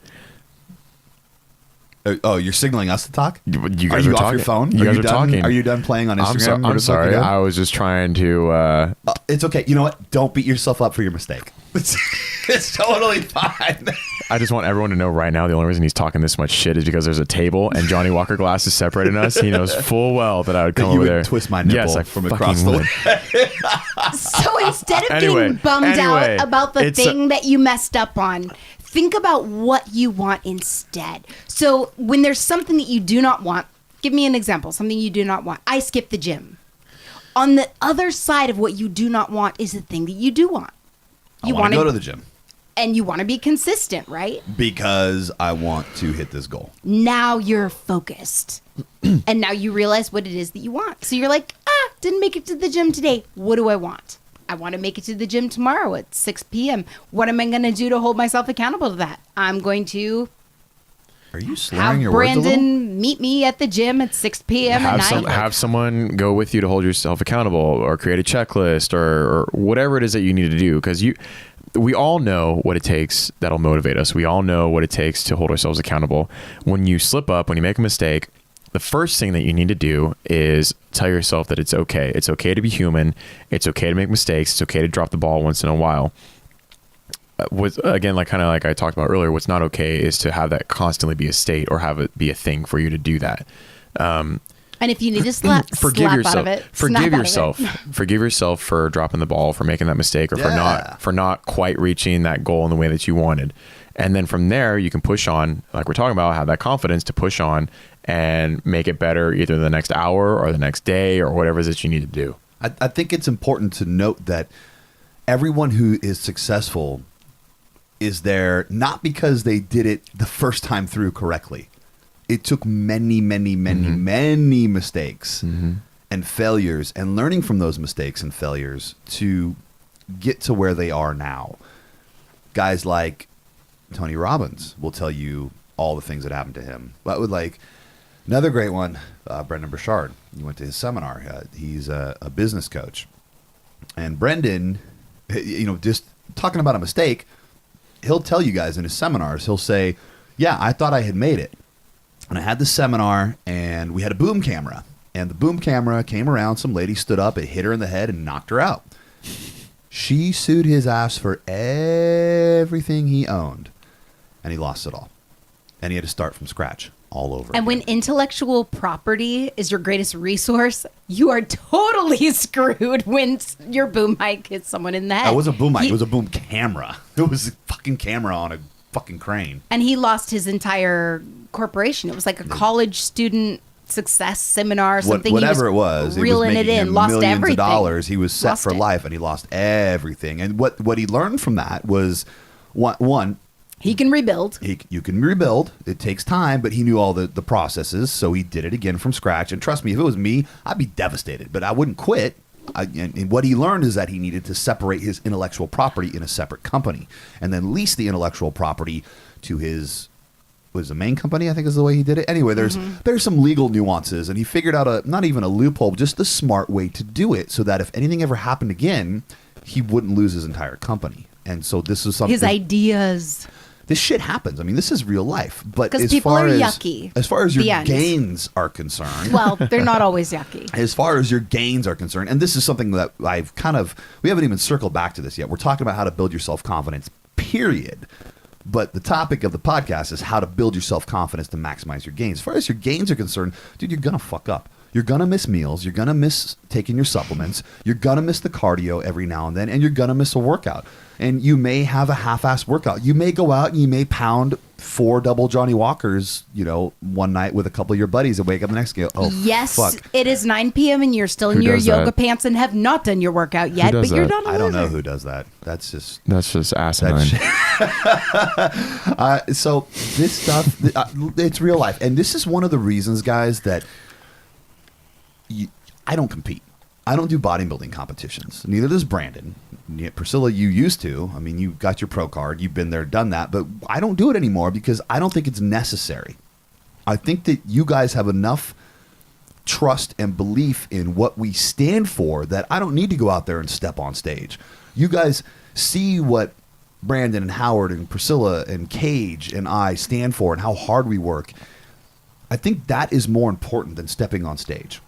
Oh, you're signaling us to talk? You Are guys you are off talking. your phone? You Are guys you are done? talking. Are you done playing on Instagram? I'm sorry. I was just trying to... It's okay. You know what? Don't beat yourself up for your mistake. It's totally fine. I just want everyone to know right now the only reason he's talking this much shit is because there's a table and Johnny Walker Glass is separating us. He knows full well that I would come You over would there. twist my nipple yes, I from fucking across the would. way. So instead of Anyway, getting bummed out about the it's thing that you messed up on, think about what you want instead. So when there's something that you do not want, give me an example, something you do not want. I skip the gym. On the other side of what you do not want is the thing that you do want. I want to go to the gym. And you want to be consistent, right? Because I want to hit this goal. Now you're focused. And now you realize what it is that you want. So you're like, didn't make it to the gym today. What do I want? I want to make it to the gym tomorrow at 6 p.m. What am I going to do to hold myself accountable to that? I'm going to Are you slurring have your words a little? Brandon meet me at the gym at 6 p.m. at night. Have someone go with you to hold yourself accountable or create a checklist or whatever it is that you need to do. Because we all know what it takes that'll motivate us. We all know what it takes to hold ourselves accountable. When you slip up, when you make a mistake, the first thing that you need to do is tell yourself that it's okay. It's okay to be human. It's okay to make mistakes. It's okay to drop the ball once in a while. Again, like I talked about earlier, what's not okay is to have that constantly be a state or have it be a thing for you to do that. And if you need to slap out of it, forgive snap out of yourself. it. Forgive yourself for dropping the ball, for making that mistake, or for not quite reaching that goal in the way that you wanted. And then from there, you can push on, like we're talking about, have that confidence to push on and make it better either the next hour or the next day or whatever it is that you need to do. I think it's important to note that everyone who is successful is there not because they did it the first time through correctly. It took many mistakes and failures and learning from those mistakes and failures to get to where they are now. Guys like Tony Robbins will tell you all the things that happened to him. But with another great one, Brendan Burchard. You went to his seminar. He's a business coach. And Brendan, just talking about a mistake, he'll tell you guys in his seminars, he'll say, yeah, I thought I had made it. And I had the seminar, and we had a boom camera. And the boom camera came around, some lady stood up, it hit her in the head and knocked her out. She sued his ass for everything he owned. And he lost it all. And he had to start from scratch all over And again. when intellectual property is your greatest resource, you are totally screwed when your boom mic hits someone in the head. It wasn't a boom mic, it was a boom camera. It was a fucking camera on a fucking crane. And he lost his entire corporation. It was like a college student success seminar or something. Whatever it was, reeling it was making him lost millions everything. of dollars. He was set Lost for it. life, and he lost everything. And what he learned from that was one, He can rebuild. you can rebuild. It takes time, but he knew all the processes, so he did it again from scratch. And trust me, if it was me, I'd be devastated, but I wouldn't quit. And what he learned is that he needed to separate his intellectual property in a separate company and then lease the intellectual property to his the main company, I think is the way he did it. Anyway, there's some legal nuances, and he figured out not even a loophole, just the smart way to do it so that if anything ever happened again, he wouldn't lose his entire company. And so this is something. His ideas. This shit happens. I mean, this is real life. But 'Cause as people far are as yucky. as far as The your end. gains are concerned, Well, they're not always yucky. as far as your gains are concerned, and this is something that we haven't even circled back to this yet. We're talking about how to build your self-confidence, period. But the topic of the podcast is how to build your self-confidence to maximize your gains. As far as your gains are concerned, dude, you're going to fuck up. You're going to miss meals. You're going to miss taking your supplements. You're going to miss the cardio every now and then, and you're going to miss a workout. And you may have a half-assed workout. You may go out and you may pound 4 double Johnny Walkers, one night with a couple of your buddies and wake up the next day. Oh, yes, fuck. it is 9 p.m. and you're still in Who your does yoga that? pants and have not done your workout yet, does but you're that? not a I don't know loser. who does that. That's just asinine. so this stuff, it's real life. And this is one of the reasons, guys, that I don't compete. I don't do bodybuilding competitions. Neither does Brandon. Priscilla, you used to. I mean, you got your pro card. You've been there, done that. But I don't do it anymore because I don't think it's necessary. I think that you guys have enough trust and belief in what we stand for that I don't need to go out there and step on stage. You guys see what Brandon and Howard and Priscilla and Cage and I stand for and how hard we work. I think that is more important than stepping on stage.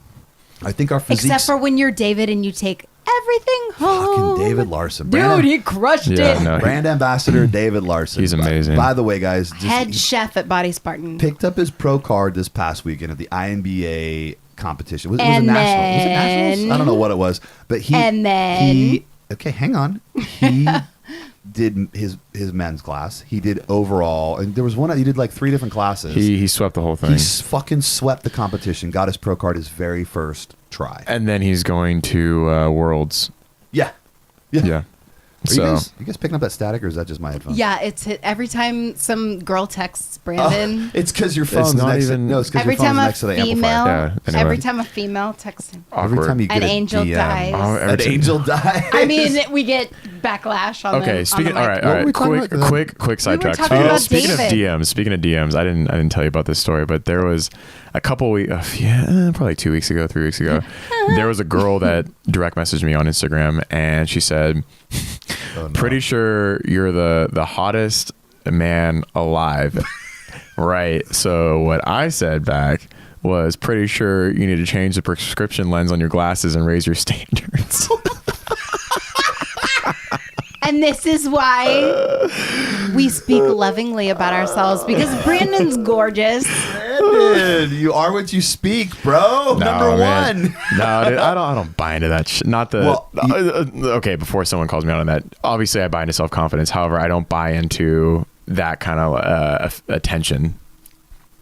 I think our physiques... Except for when you're David and you take everything home. Fucking David Larson. Dude, he crushed Yeah, it. no, Brand ambassador David Larson. He's amazing. By the way, guys, Head chef at Body Spartan. picked up his pro card this past weekend at the INBA competition. Was it And national? Was it nationals? then- I don't know what it was, but okay, hang on. He did his men's class. He did overall, and there was one. He did like 3 different classes. He swept the whole thing. He fucking swept the competition. Got his pro card his very first try. And then he's going to Worlds. Yeah. Yeah. Are you guys picking up that static, or is that just my headphones? Yeah, it's hit every time some girl texts Brandon. It's because your phone's not next. even- No, it's because Every your phone's time a next to the amplifier. female, Yeah, anyway. every time a female texts him, Every time you get an a angel DM, dies. Oh, every an time- angel dies. I mean, we get backlash on Okay, the, speaking. on the All mic. right, all What were we right. talking about? Quick sidetrack. talking about Speaking of David. DMs, I didn't tell you about this story, but there was a couple weeks, probably 2 weeks ago, 3 weeks ago, there was a girl that direct messaged me on Instagram, and she said, Oh, no. "Pretty sure you're the hottest man alive." Right. So what I said back was, "Pretty sure you need to change the prescription lens on your glasses and raise your standards." And this is why we speak lovingly about ourselves, because Brandon's gorgeous. Brandon, you are what you speak, bro. Number man. one. No, dude, I don't buy into that shit. Not the okay. Before someone calls me out on that, obviously I buy into self-confidence. However, I don't buy into that kind of attention.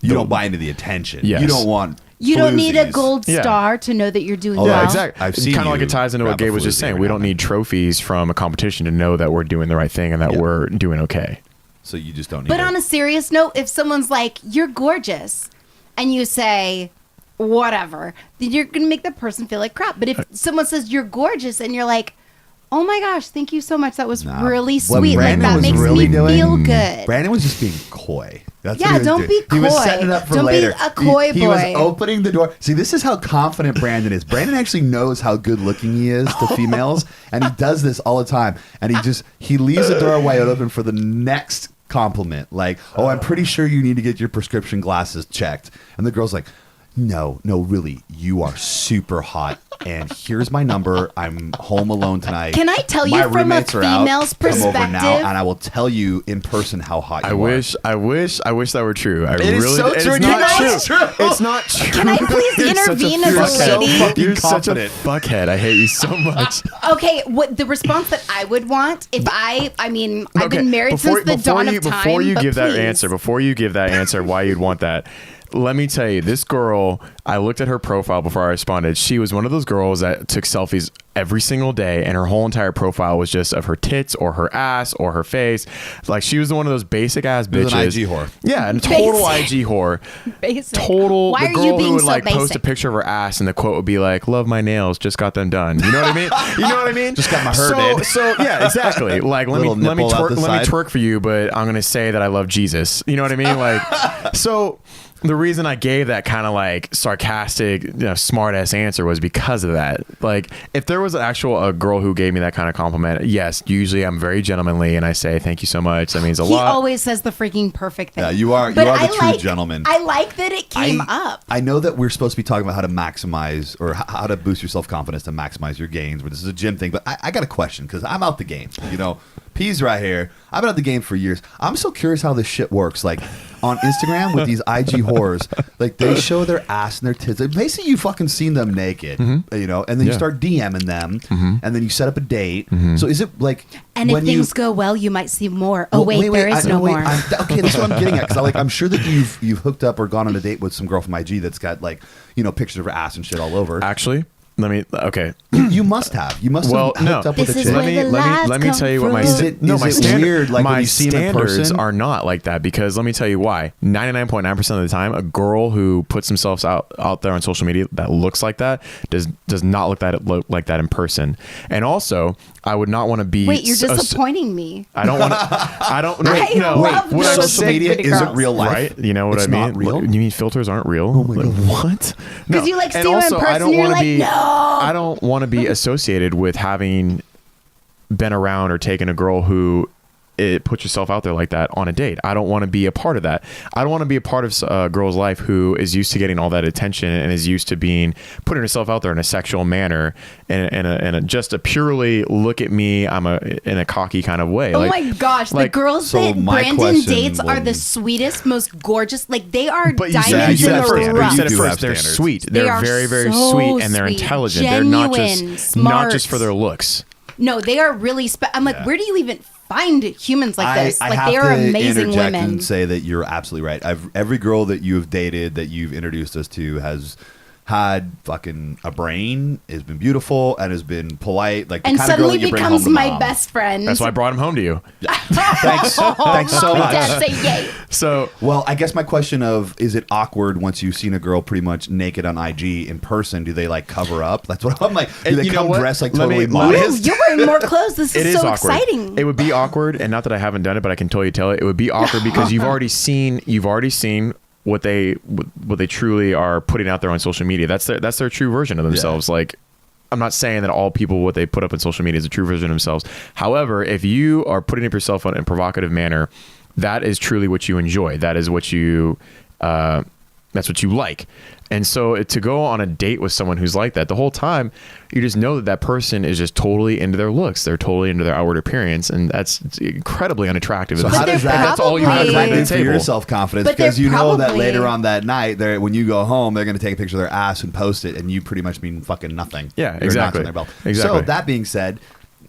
You don't buy into the attention. Yes. You don't want. You don't need a floozies. gold Yeah. star to know that you're doing Oh, well. yeah, Exactly. I've seen kind of like you it ties into what grab a Gabe was just floozie saying. every We now don't and need trophies from a competition to know that we're doing the right thing and that Yeah. we're doing okay. So you just don't need. But it. on a serious note, if someone's like, "You're gorgeous," and you say, "Whatever," then you're going to make the person feel like crap. But if someone says, "You're gorgeous," and you're like, "Oh my gosh, thank you so much. That was Nah. really What sweet. Like, Brandon that was makes really me doing- feel good." Brandon was just being coy. That's Yeah, what he was don't doing. be He was coy. setting it up for Don't be later. a coy He was boy. opening the door. See, this is how confident Brandon is. Brandon actually knows how good looking he is to females, and he does this all the time. And he leaves the door wide open for the next compliment. Like, "Oh, I'm pretty sure you need to get your prescription glasses checked." And the girl's like, No, really, you are super hot, and here's my number. I'm home alone tonight. Can I tell you My from a roommates are out. female's Come over now, perspective? and I will tell you in person how hot you I are. wish that were true. I It really. is so It's true. not Can I- true. It's not true. Can I please You're such a intervene as a fuckhead. lady? fucking You're confident. such a fuckhead. I hate you so much. Okay, what the response that I would want if I've been married since the dawn of time. Before you but give that please. answer, why you'd want that, let me tell you, this girl, I looked at her profile before I responded. She was one of those girls that took selfies every single day, and her whole entire profile was just of her tits or her ass or her face. Like, she was one of those basic ass bitches. was an IG whore. Yeah, a total Basic. IG whore. Basic. Total. Why the are girl you being who would so like post a basic? picture of her ass, and the quote would be like, "Love my nails, just got them done." You know what I mean? You know what I mean? Just got my hair did. So yeah, exactly. Like, let me Little nipple out the side. twerk for you, but I'm gonna say that I love Jesus. You know what I mean? Like, so the reason I gave that kind of like sarcastic, smart ass answer was because of that. Like, if there was a girl who gave me that kind of compliment, yes, usually I'm very gentlemanly and I say thank you so much. That means a He lot. always says the freaking perfect thing. Yeah, you are But the I true like- gentleman. I like that it came up. I know that we're supposed to be talking about how to maximize or how to boost your self-confidence to maximize your gains, but this is a gym thing. But I got a question because I'm out the game. P's right here. I've been at the game for years. I'm so curious how this shit works. Like on Instagram with these IG whores, like they show their ass and their tits. Like, basically, you fucking seen them naked, you know, and then you start DMing them, and then you set up a date. So is it like, and if things go well, you might see more. Oh, wait, there is no more. Okay, that's what I'm getting at. Because I'm sure that you've hooked up or gone on a date with some girl from IG that's got like, you know, pictures of her ass and shit all over. Actually, okay. You must have. You must have hooked up with a chick. Let me tell you what my weird, like my when you see them in standards person? are not like that, because let me tell you why. 99.9% of the time, a girl who puts themselves out there on social media that looks like that does not look like that in person. And also, I would not want to be. Wait, you're disappointing me. I don't want to. I don't. I love Wait, those social media pretty isn't girls. real life, right? You know what it's I mean? Not real? You mean filters aren't real? Oh my God. What? Because you like see And them in also, person, I don't and you're want to like, be. no. I don't want to be associated with having been around or taken a girl who puts yourself out there like that on a date. I don't want to be a part of that. I don't want to be a part of a girl's life who is used to getting all that attention and is used to putting herself out there in a sexual manner and just a purely look at me, in a cocky kind of way. Oh my gosh, the girls that Brandon dates are the sweetest, most gorgeous. Like they are diamonds in the rough. You said it first. They're sweet. They're very, very sweet, and they're intelligent. Genuine, they're not just for their looks. No, they are really. I'm like, where do you even find humans like this? I like have they are to amazing interject women. and say that you're absolutely right. Every girl that you've dated, that you've introduced us to, has had fucking a brain, has been beautiful, and has been polite. Like the and kind of girl suddenly that you bring home becomes to my mom. best friend. That's why I brought him home to you. Thanks so Mom much. and Dad say yay. So, well, I guess my question of, is it awkward once you've seen a girl pretty much naked on IG in person? Do they like cover up? That's what I'm like. Do they you know come what? dressed like Let me- totally let me- modest? You're wearing more clothes. This it is is so awkward. exciting. It would be awkward, and not that I haven't done it, but I can totally tell it. It would be awkward because you've already seen what they truly are putting out there on social media. That's their true version of themselves. Yeah. Like, I'm not saying that all people, what they put up on social media is a true version of themselves. However, if you are putting up yourself in a provocative manner, that is truly what you enjoy. That is what you that's what you like. And so to go on a date with someone who's like that, the whole time, you just know that person is just totally into their looks. They're totally into their outward appearance, and that's incredibly unattractive. So But how does that? That's all you probably- need How to does bring to that the do for your table. self-confidence? But they're Because you know that probably- later on that night, when you go home, they're going to take a picture of their ass and post it, and you pretty much mean fucking nothing. Yeah, You're exactly. notching their belt. Exactly. So that being said,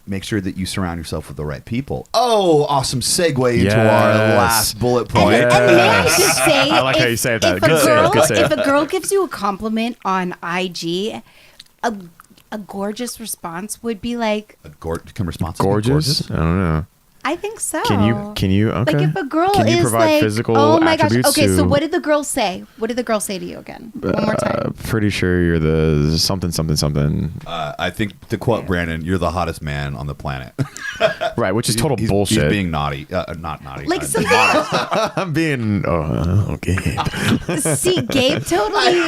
make sure that you surround yourself with the right people. Oh, awesome segue into our Yes. last bullet And, point. and may I just say, I like how you say that. If a Good girl, save, good save. if a girl gives you a compliment on IG, a gorgeous response would be like, Can responses be Gorgeous? I don't know. I think so. Can you? Okay. Like if a girl Can you is provide like, physical oh my gosh. attributes Okay, so to- what did the girl say? What did the girl say to you again? One more time. Pretty sure you're the something. I think, to quote Brandon, you're the hottest man on the planet. Right, which is total He's bullshit. being naughty. Not naughty. Like something. I'm being okay. See, Gabe totally.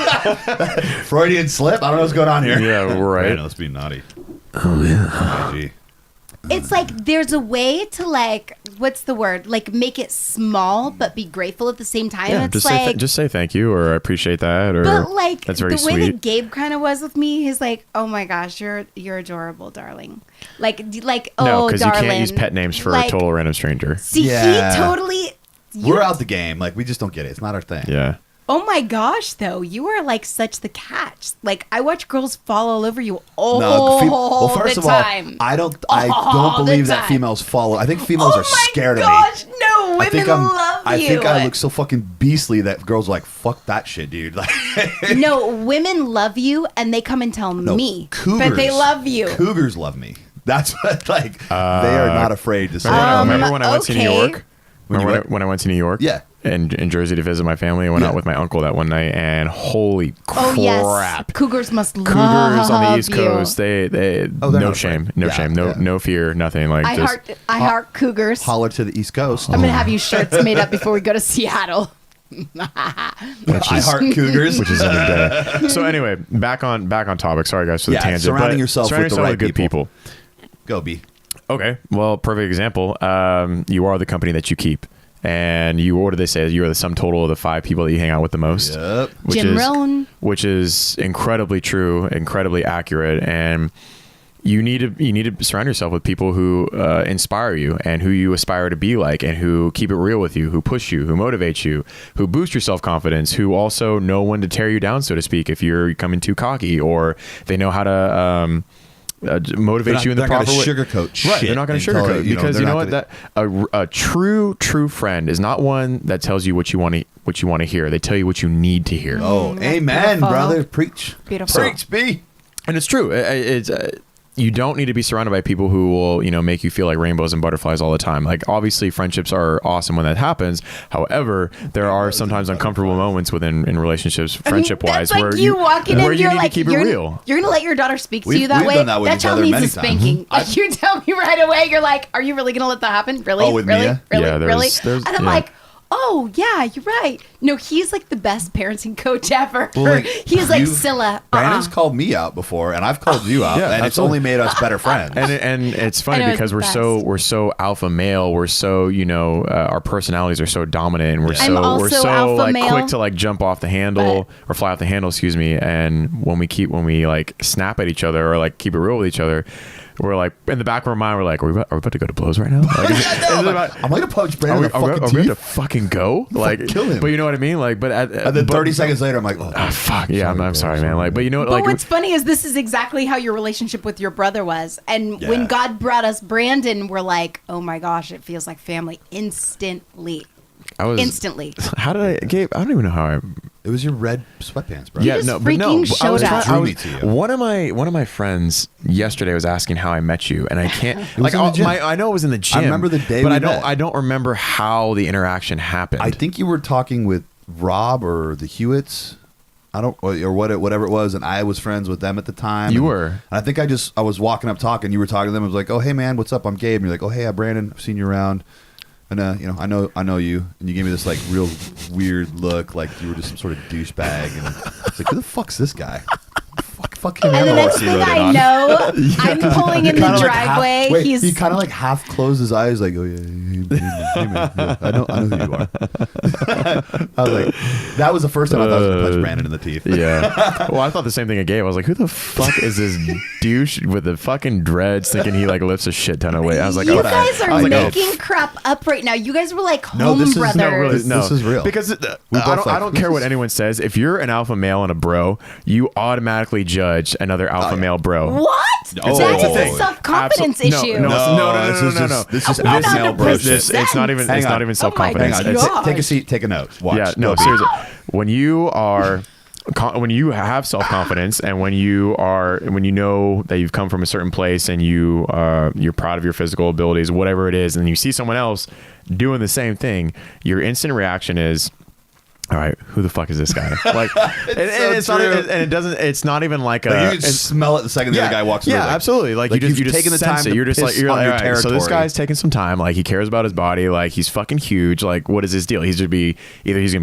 Freudian slip. I don't know what's going on here. Yeah, right. Brandon, let's be naughty. Oh yeah. It's like there's a way to like, what's the word? Like make it small but be grateful at the same time. Yeah, It's just say thank you, or I appreciate that, or but like that's very the way sweet. that Gabe kind of was with me, he's like, "Oh my gosh, you're adorable, darling." Like oh, No, because you darling. can't use pet names for Like, a total random stranger. See, Yeah. he totally. We're out the game. Like, we just don't get it. It's not our thing. Yeah. Oh my gosh, though, you are like such the catch. Like I watch girls fall all over you all Well, first the of all, time. I don't All the believe that time. females follow. I think females Oh are my scared gosh, of me. no, women love I you. think I look so fucking beastly that girls are like, fuck that shit, dude. Like, No, women love you, and they come and tell no, me, cougars, but they love you. Cougars love me. That's what, like, they are not afraid to say. Remember when I went to New okay. York? When you went? When I went to New York? Yeah. And in Jersey to visit my family, I went out with my uncle that one night, and holy Oh crap! yes, cougars must love Cougars on the East you. Coast, they they're no not shame, afraid. no Yeah, shame, yeah. no fear, nothing. Like I just heart cougars. Holler to the East Coast. I'm gonna have you shirts made up before we go to Seattle. I heart Cougars. which is every day. So anyway, back on topic. Sorry guys for the Yeah, tangent. surrounding but yourself with the right good people. Go, B. Okay, well, perfect example. You are the company that you keep. And what do they say? You are the sum total of the 5 people that you hang out with the most. Yep. Jim Rohn. Which is incredibly true, incredibly accurate. And you need to surround yourself with people who inspire you and who you aspire to be like, and who keep it real with you, who push you, who motivate you, who boost your self-confidence, who also know when to tear you down, so to speak, if you're coming too cocky, or they know how to motivate you in the proper way. They're not going to sugarcoat shit. Right, they're not going to sugarcoat, because you know what? That a true friend is not one that tells you what you want to hear. They tell you what you need to hear. Oh, amen, beautiful. brother. Preach. Beautiful. Preach, B. And it's true. It's you don't need to be surrounded by people who will, make you feel like rainbows and butterflies all the time. Like, obviously, friendships are awesome when that happens. However, there are sometimes uncomfortable moments in relationships, friendship-wise, that's like where you walking where in, you you're need like, to keep it real. You're gonna let your daughter speak to We've- you that we've way. done that with That each child other needs many a spanking. Like, you tell me right away, you're like, are you really gonna let that happen? Really? Oh, with really? Mia? Really? Yeah, really? there's- And I'm yeah. like, oh yeah, you're right. No, he's like the best parenting coach ever. Well, He's like, Scylla. Brandon's called me out before, and I've called you out, Yeah, and it's absolutely. only made us better friends. And it's funny I know, because it's the we're so alpha male. We're so our personalities are so dominant, and we're Yeah. I'm so also alpha like male, quick to like jump off the handle or fly off the handle. Excuse me. And when we like snap at each other or like keep it real with each other, we're like in the back of our mind, we're like, are we about to go to blows right now? Like, I'm going to punch Brandon in the are we fucking going to teeth. fucking go? Like, kill him. But you know what I mean? Like, but And then 30 seconds later, I'm like, oh, fuck yeah, I'm sorry, man. Like, but you know what? But Like, what's funny is this is exactly how your relationship with your brother was. And Yeah. when God brought us Brandon, we're like, oh my gosh, it feels like family instantly. I was Instantly. How did I, Gabe? I don't even know how I. it was your red sweatpants, bro. You just freaking but I was showed trying- up. I Drew was- me to you. One of my friends yesterday was asking how I met you, and I can't. was in the gym. I know it was in the gym. I remember the day but we I don't. met. I don't remember how the interaction happened. I think you were talking with Rob or the Hewitts. I don't, or whatever it was, and I was friends with them at the time. You and, were. And I think I was walking up talking. You were talking to them. I was like, "Oh, hey man, what's up? I'm Gabe." And you're like, "Oh, hey, I'm Brandon. I've seen you around, and I know you." And you gave me this like real weird look, like you were just some sort of douchebag. And it's like, who the fuck's this guy? Fuck him. And the the next horse he thing rode in I on. know, I'm pulling in the Kinda like driveway. he kind of like half closed his eyes, like, "Oh yeah, hey, man, yeah, I know who you are." I was like, that was the first time I thought I was gonna punch Brandon in the teeth. Yeah. Well, I thought the same thing at Gabe. I was like, who the fuck is this douche with the fucking dreads thinking he like lifts a shit ton of weight? I was like, you oh, guys I are was like, oh, making crap up right now. You guys were like No, home this is- no, brothers. No, really, no. This is real. Because We I both like, don't care what anyone says. If you're an alpha male and a bro, you automatically judge another alpha male bro. What? Oh, That it's a is thing. a self-confidence Absol- issue. No. This is Oh, no, male no, bro this shit. is- It's not even. Hang It's on. not even Oh my self-confidence. Hang on, God. take a seat, take a note. Watch. Yeah, no, Go, B. seriously. When you are, when you have self-confidence, and when you know that you've come from a certain place, and you're proud of your physical abilities, whatever it is, and you see someone else doing the same thing, your instant reaction is, all right, who the fuck is this guy? Like, it's so not, true. and it doesn't. It's not even like Like, a. you can smell it the second the other guy walks through. Yeah, like, absolutely. Like you you've just taken the sense time it. to You're just piss like, you're on like, your all right, so this territory. guy's taking some time. Like, he cares about his body. Like, he's fucking huge. Like, what is his deal? He's gonna be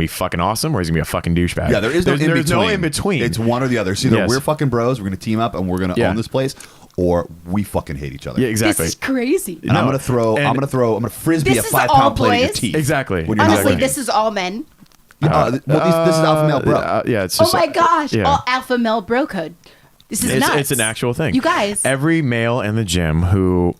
fucking awesome, or he's gonna be a fucking douchebag. Yeah, there's no in between. It's It's one or the other. It's either Yes. we're fucking bros, we're gonna team up, and we're gonna Yeah. own this place, or we fucking hate each other. yeah, exactly. This is crazy. And I'm No, gonna frisbee This a is all 5-pound plate in your boys. teeth. Exactly. When you're Honestly, not winning. this is all men. This is alpha male bro. Yeah, it's Oh just. my gosh. yeah. All alpha male bro code. This is nuts. It's an actual thing. You guys. Every male in the gym who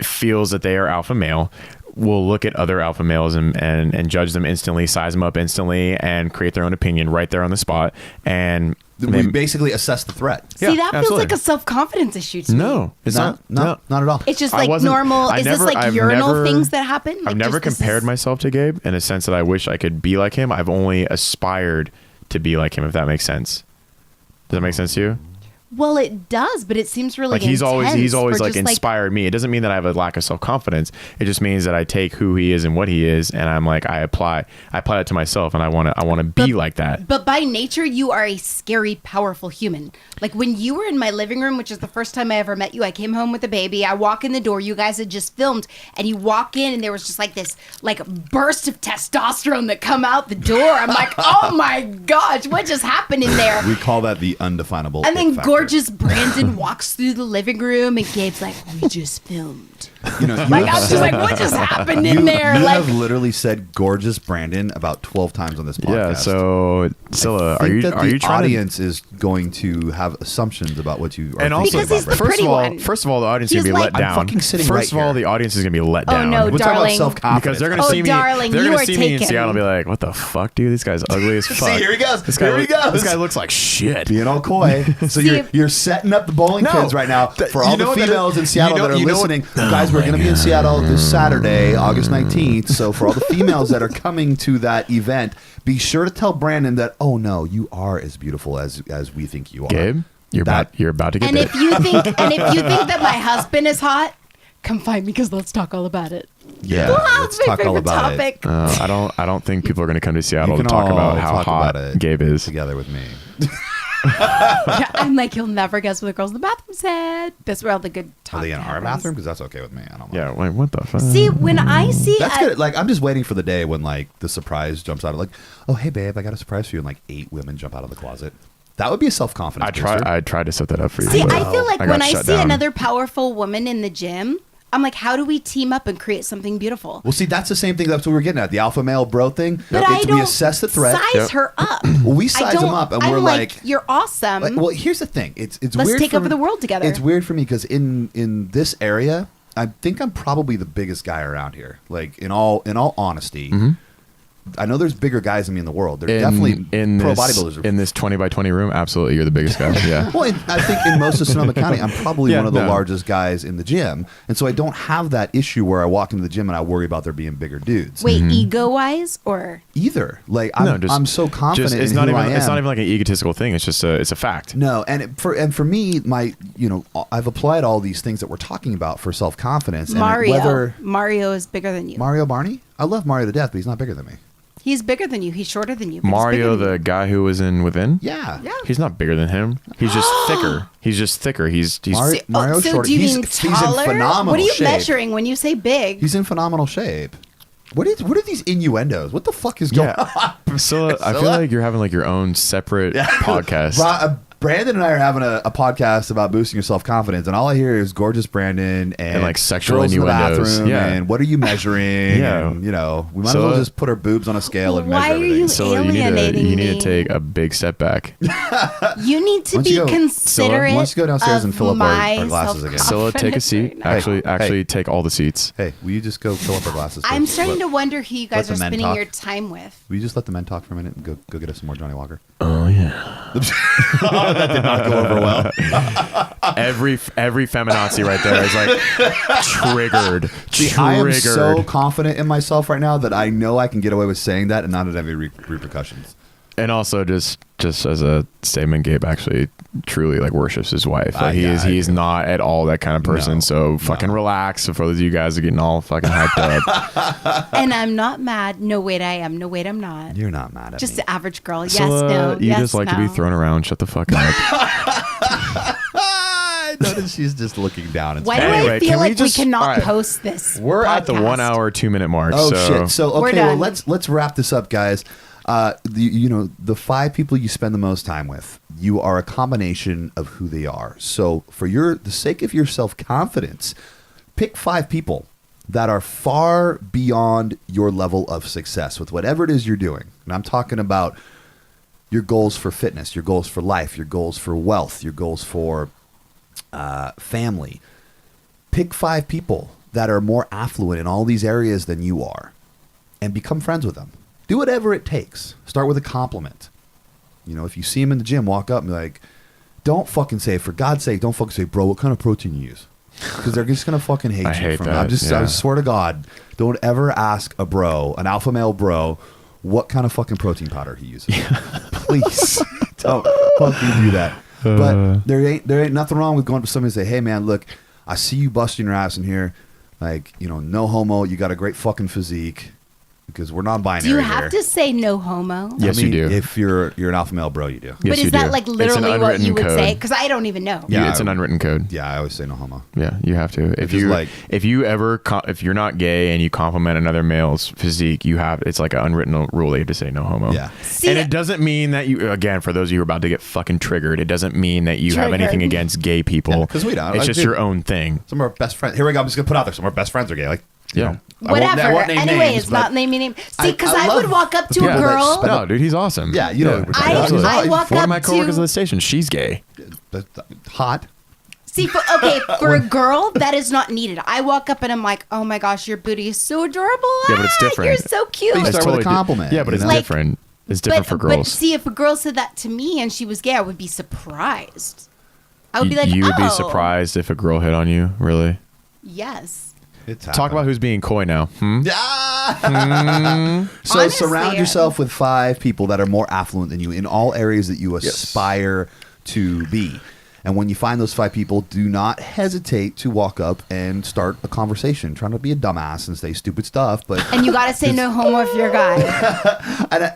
feels that they are alpha male will look at other alpha males and judge them instantly, size them up instantly, and create their own opinion right there on the spot. And We basically assess the threat. See, Yeah, that feels absolutely. like a self-confidence issue to me. no, it's not. not at all. It's just I like wasn't- normal. I Is never- this like I've urinal never- things that happen? I've Like, never just this compared is- myself to Gabe in a sense that I wish I could be like him. I've only aspired to be like him, if that makes sense. Does that make sense to you? Well, it does, but it seems really Like he's always intense for like just, inspired me. It doesn't mean that I have a lack of self-confidence. It just means that I take who he is and what he is, and I'm like, I apply it to myself, and I want to be like that. But by nature, you are a scary, powerful human. Like when you were in my living room, which is the first time I ever met you, I came home with a baby. I walk in the door. You guys had just filmed, and you walk in, and there was just like this like burst of testosterone that come out the door. I'm like, oh my gosh, what just happened in there? We call that the undefinable. And then it factor. gorgeous Brandon walks through the living room and Gabe's like, we just filmed. You know, Like, I'm just like, what just happened in there? You Like, have literally said "gorgeous Brandon" about 12 times on this podcast. Yeah. So, Priscilla, I are think you that are you the trying audience is going to have assumptions about what you are And thinking also, Because he's about the Brandon. pretty one. first of all, the audience is He's gonna be like- let I'm down. fucking sitting First right of all, here. the audience is gonna be let Oh, down. no, We're talking about darling. self-confidence. Because they're gonna Oh, see me. darling, they're you gonna are see me in taken. Seattle and be like, "What the fuck, dude? This guy's ugly as fuck." here he goes. This guy, Here he goes. This guy looks like shit. being all coy. So you're setting up the bowling No. pins right now That- for all you the know that- females in Seattle you know- that are you know what- listening. Guys, we're going to be in Seattle this Saturday, August 19th. So for all the females that are coming to that event, be sure to tell Brandon that, oh no, you are as beautiful as we think you are. Gabe, you're about to get and there. if you think that my husband is hot, come find me because let's talk all about it. Yeah, That's let's my talk all favorite about topic. I don't think people are going to come to it. Seattle You to can talk about all how talk hot about it Gabe is. together with me. Yeah, I'm like, you'll never guess what the girls in the bathroom said. That's where all the good talk Are they in our happens. bathroom? Because that's okay with me. I don't know. Yeah, like what the fuck? See, when I see That's a- good. Like, I'm just waiting for the day when, like, the surprise jumps out. Like, oh, hey, babe, I got a surprise for you. And, like, 8 women jump out of the closet. That would be a self-confidence booster. I tried to set that up for you. See, but I feel like got when I shut see down. another powerful woman in the gym, I'm like, how do we team up and create something beautiful? Well, see, that's the same thing. That's what we're getting at. The alpha male bro thing. But I don't we assess the threat. size Yep. her up. Well, we I size don't- them up, and I'm we're like, like, you're awesome. well, here's the thing. It's Let's weird take for over me- the world together. It's weird for me because in this area, I think I'm probably the biggest guy around here. Like in all honesty, I know there's bigger guys than me in the world. They're definitely in pro this, bodybuilders. in this 20 by 20 room. Absolutely, you're the biggest guy. Yeah. Well, I think in most of Sonoma County, I'm probably Yeah, one of the no. largest guys in the gym, and so I don't have that issue where I walk into the gym and I worry about there being bigger dudes. Wait, ego-wise or? Either, like I'm so confident It's in not who even. I am. It's not even like an egotistical thing. It's just it's a fact. No, and for me, I've applied all these things that we're talking about for self confidence. Mario is bigger than you. Mario Barney, I love Mario to death, but he's not bigger than me. He's bigger than you. He's shorter than you. but he's Mario, bigger than the guy who was in Within. Yeah, Yeah. He's not bigger than him. He's just thicker. He's just thicker. He's Mario- you. Oh, so shorter. do you He's- mean he's in taller? phenomenal What are you shape. measuring when you say big? He's in phenomenal shape. What are these innuendos? What the fuck is going on? yeah. Priscilla, I feel like you're having like your own separate podcast. Brandon and I are having a podcast about boosting your self confidence, and all I hear is gorgeous Brandon and like sexual girls in the innuendos. bathroom, Yeah. and what are you measuring? Yeah. And, we might as well just put our boobs on a scale and Why measure are everything. you So alienating you need me. to take a big step back. You need to Why don't be you go- considerate. why don't you go downstairs and fill up my our glasses again? Priscilla, take a seat. self-confidence right now. Actually, take all the seats. Hey, will you just go fill up our glasses? I'm please? starting to wonder who you guys let are the men spending talk. your time with. Will you just let the men talk for a minute and go get us some more Johnny Walker? Oh yeah. That did not go over well. Every feminazi right there is like triggered. See, I am so confident in myself right now that I know I can get away with saying that and not have any repercussions. And also, just as a statement, Gabe actually truly like worships his wife. Like Yeah, I he's do. not at all that kind of person. No, so fucking relax. For those of you guys are getting all fucking hyped up. And I'm not mad. No, wait, I am. No, wait, I'm not. You're not mad at Just me. the average girl. Yes, Priscilla, no. you yes, just like no. to be thrown around. Shut the fuck up. I noticed she's just looking down. It's Why do Anyway, I feel can we like just- we cannot all right. post this? We're at the podcast? 1 hour, 2 minute mark. Oh so shit! So We're okay, well done. let's wrap this up, guys. The 5 people you spend the most time with, you are a combination of who they are. So for the sake of your self confidence, pick 5 people that are far beyond your level of success with whatever it is you're doing. And I'm talking about your goals for fitness, your goals for life, your goals for wealth, your goals for family. Pick 5 people that are more affluent in all these areas than you are and become friends with them. Do whatever it takes. Start with a compliment. If you see them in the gym, walk up and be like, don't fucking say, for God's sake, don't fucking say, bro, what kind of protein you use? Because they're just going to fucking hate I you. hate from that, I yeah. swear to God, don't ever ask a bro, an alpha male bro, what kind of fucking protein powder he uses. Please don't fucking do that. But there ain't nothing wrong with going to somebody and say, hey man, look, I see you busting your ass in here. Like, no homo, you got a great fucking physique. because we're non-binary. Do you have here. to say no homo? Yes, you do. If you're an alpha male bro, you do. Yes, But you is that do. like It's an literally what unwritten you would code. say? Because I don't even know. Yeah, It's an unwritten code. Yeah, I always say no homo. Yeah, you have to. If is you like- if you ever if you're not gay and you compliment another male's physique, it's like an unwritten rule that you have to say no homo. Yeah. See, and it doesn't mean that you, again, for those of you who are about to get fucking triggered, it doesn't mean that you have anything Triggered. against gay people. Yeah, 'cause we don't. It's I just do. your own thing. Some of our best friends. Here we go. I'm just gonna put out there. Some of our best friends are gay. Like, you Yeah. know, I whatever. won't name Anyways, names, but- not naming names. See, because I I would love walk up to people a that girl. spend- No, dude, he's awesome. Yeah, you know what we're talking about. absolutely. I walk One of up my coworkers to- at the station, she's gay. Hot. See, for a girl, that is not needed. I walk up and I'm like, oh my gosh, your booty is so adorable. Yeah, but it's different. You're so cute. But you It's start with a compliment, Yeah, but you it's know? Like- different. It's different for But girls. see, if a girl said that to me and she was gay, I would be surprised. I would be like, you would be oh, surprised if a girl hit on you, really? Yes. It's Talk about who's being coy now. Yeah. So Honestly, surround yourself with 5 people that are more affluent than you in all areas that you aspire to be. And when you find those 5 people, do not hesitate to walk up and start a conversation. Try not to be a dumbass and say stupid stuff, but And you got to say no homo if you're a guy. and,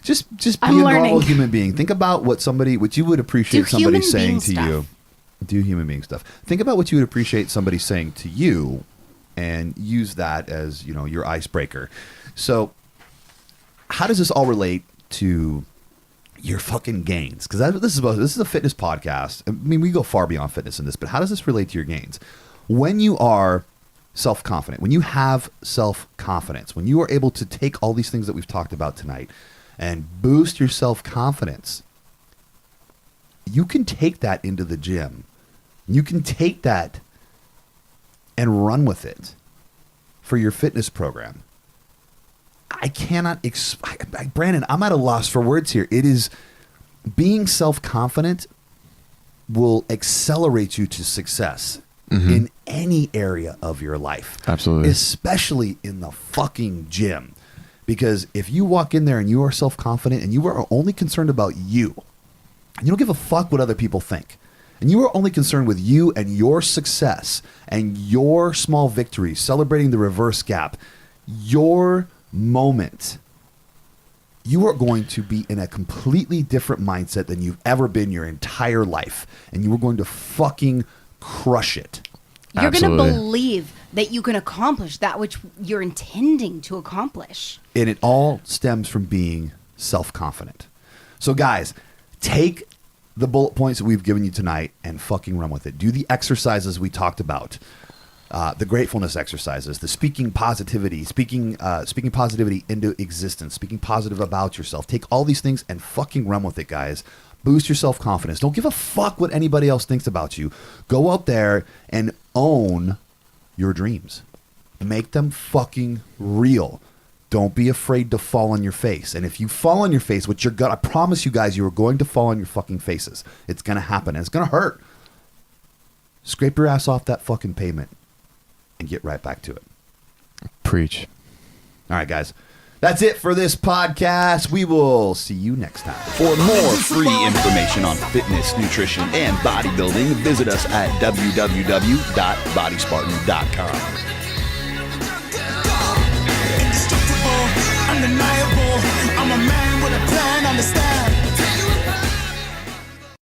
just be I'm a normal learning. human being. Think about what you would appreciate Do somebody human saying being to stuff. you. Do human being stuff. Think about what you would appreciate somebody saying to you, and use that as your icebreaker. So, how does this all relate to your fucking gains? Because this is a fitness podcast. I mean, we go far beyond fitness in this, but how does this relate to your gains? When you are self-confident, when you have self-confidence, when you are able to take all these things that we've talked about tonight and boost your self-confidence, you can take that into the gym. You can take that and run with it for your fitness program. I cannot Brandon, I'm at a loss for words here. It is being self-confident will accelerate you to success in any area of your life. Absolutely. Especially in the fucking gym. Because if you walk in there and you are self-confident and you are only concerned about you, and you don't give a fuck what other people think, and you are only concerned with you and your success and your small victories, celebrating the reverse gap, your moment, you are going to be in a completely different mindset than you've ever been your entire life. And you are going to fucking crush it. You're going to Absolutely. believe that you can accomplish that which you're intending to accomplish. And it all stems from being self-confident. So guys, take the bullet points that we've given you tonight and fucking run with it. Do the exercises we talked about. The gratefulness exercises, the speaking positivity into existence, speaking positive about yourself. Take all these things and fucking run with it, guys. Boost your self-confidence. Don't give a fuck what anybody else thinks about you. Go out there and own your dreams. Make them fucking real. Don't be afraid to fall on your face. And if you fall on your face, which you're gonna, I promise you guys, you are going to fall on your fucking faces. It's gonna happen. And it's gonna hurt. Scrape your ass off that fucking pavement and get right back to it. Preach. All right, guys. That's it for this podcast. We will see you next time. For more free information on fitness, nutrition, and bodybuilding, visit us at www.bodyspartan.com. Indestructible, undeniable. I'm a man with a plan, understand.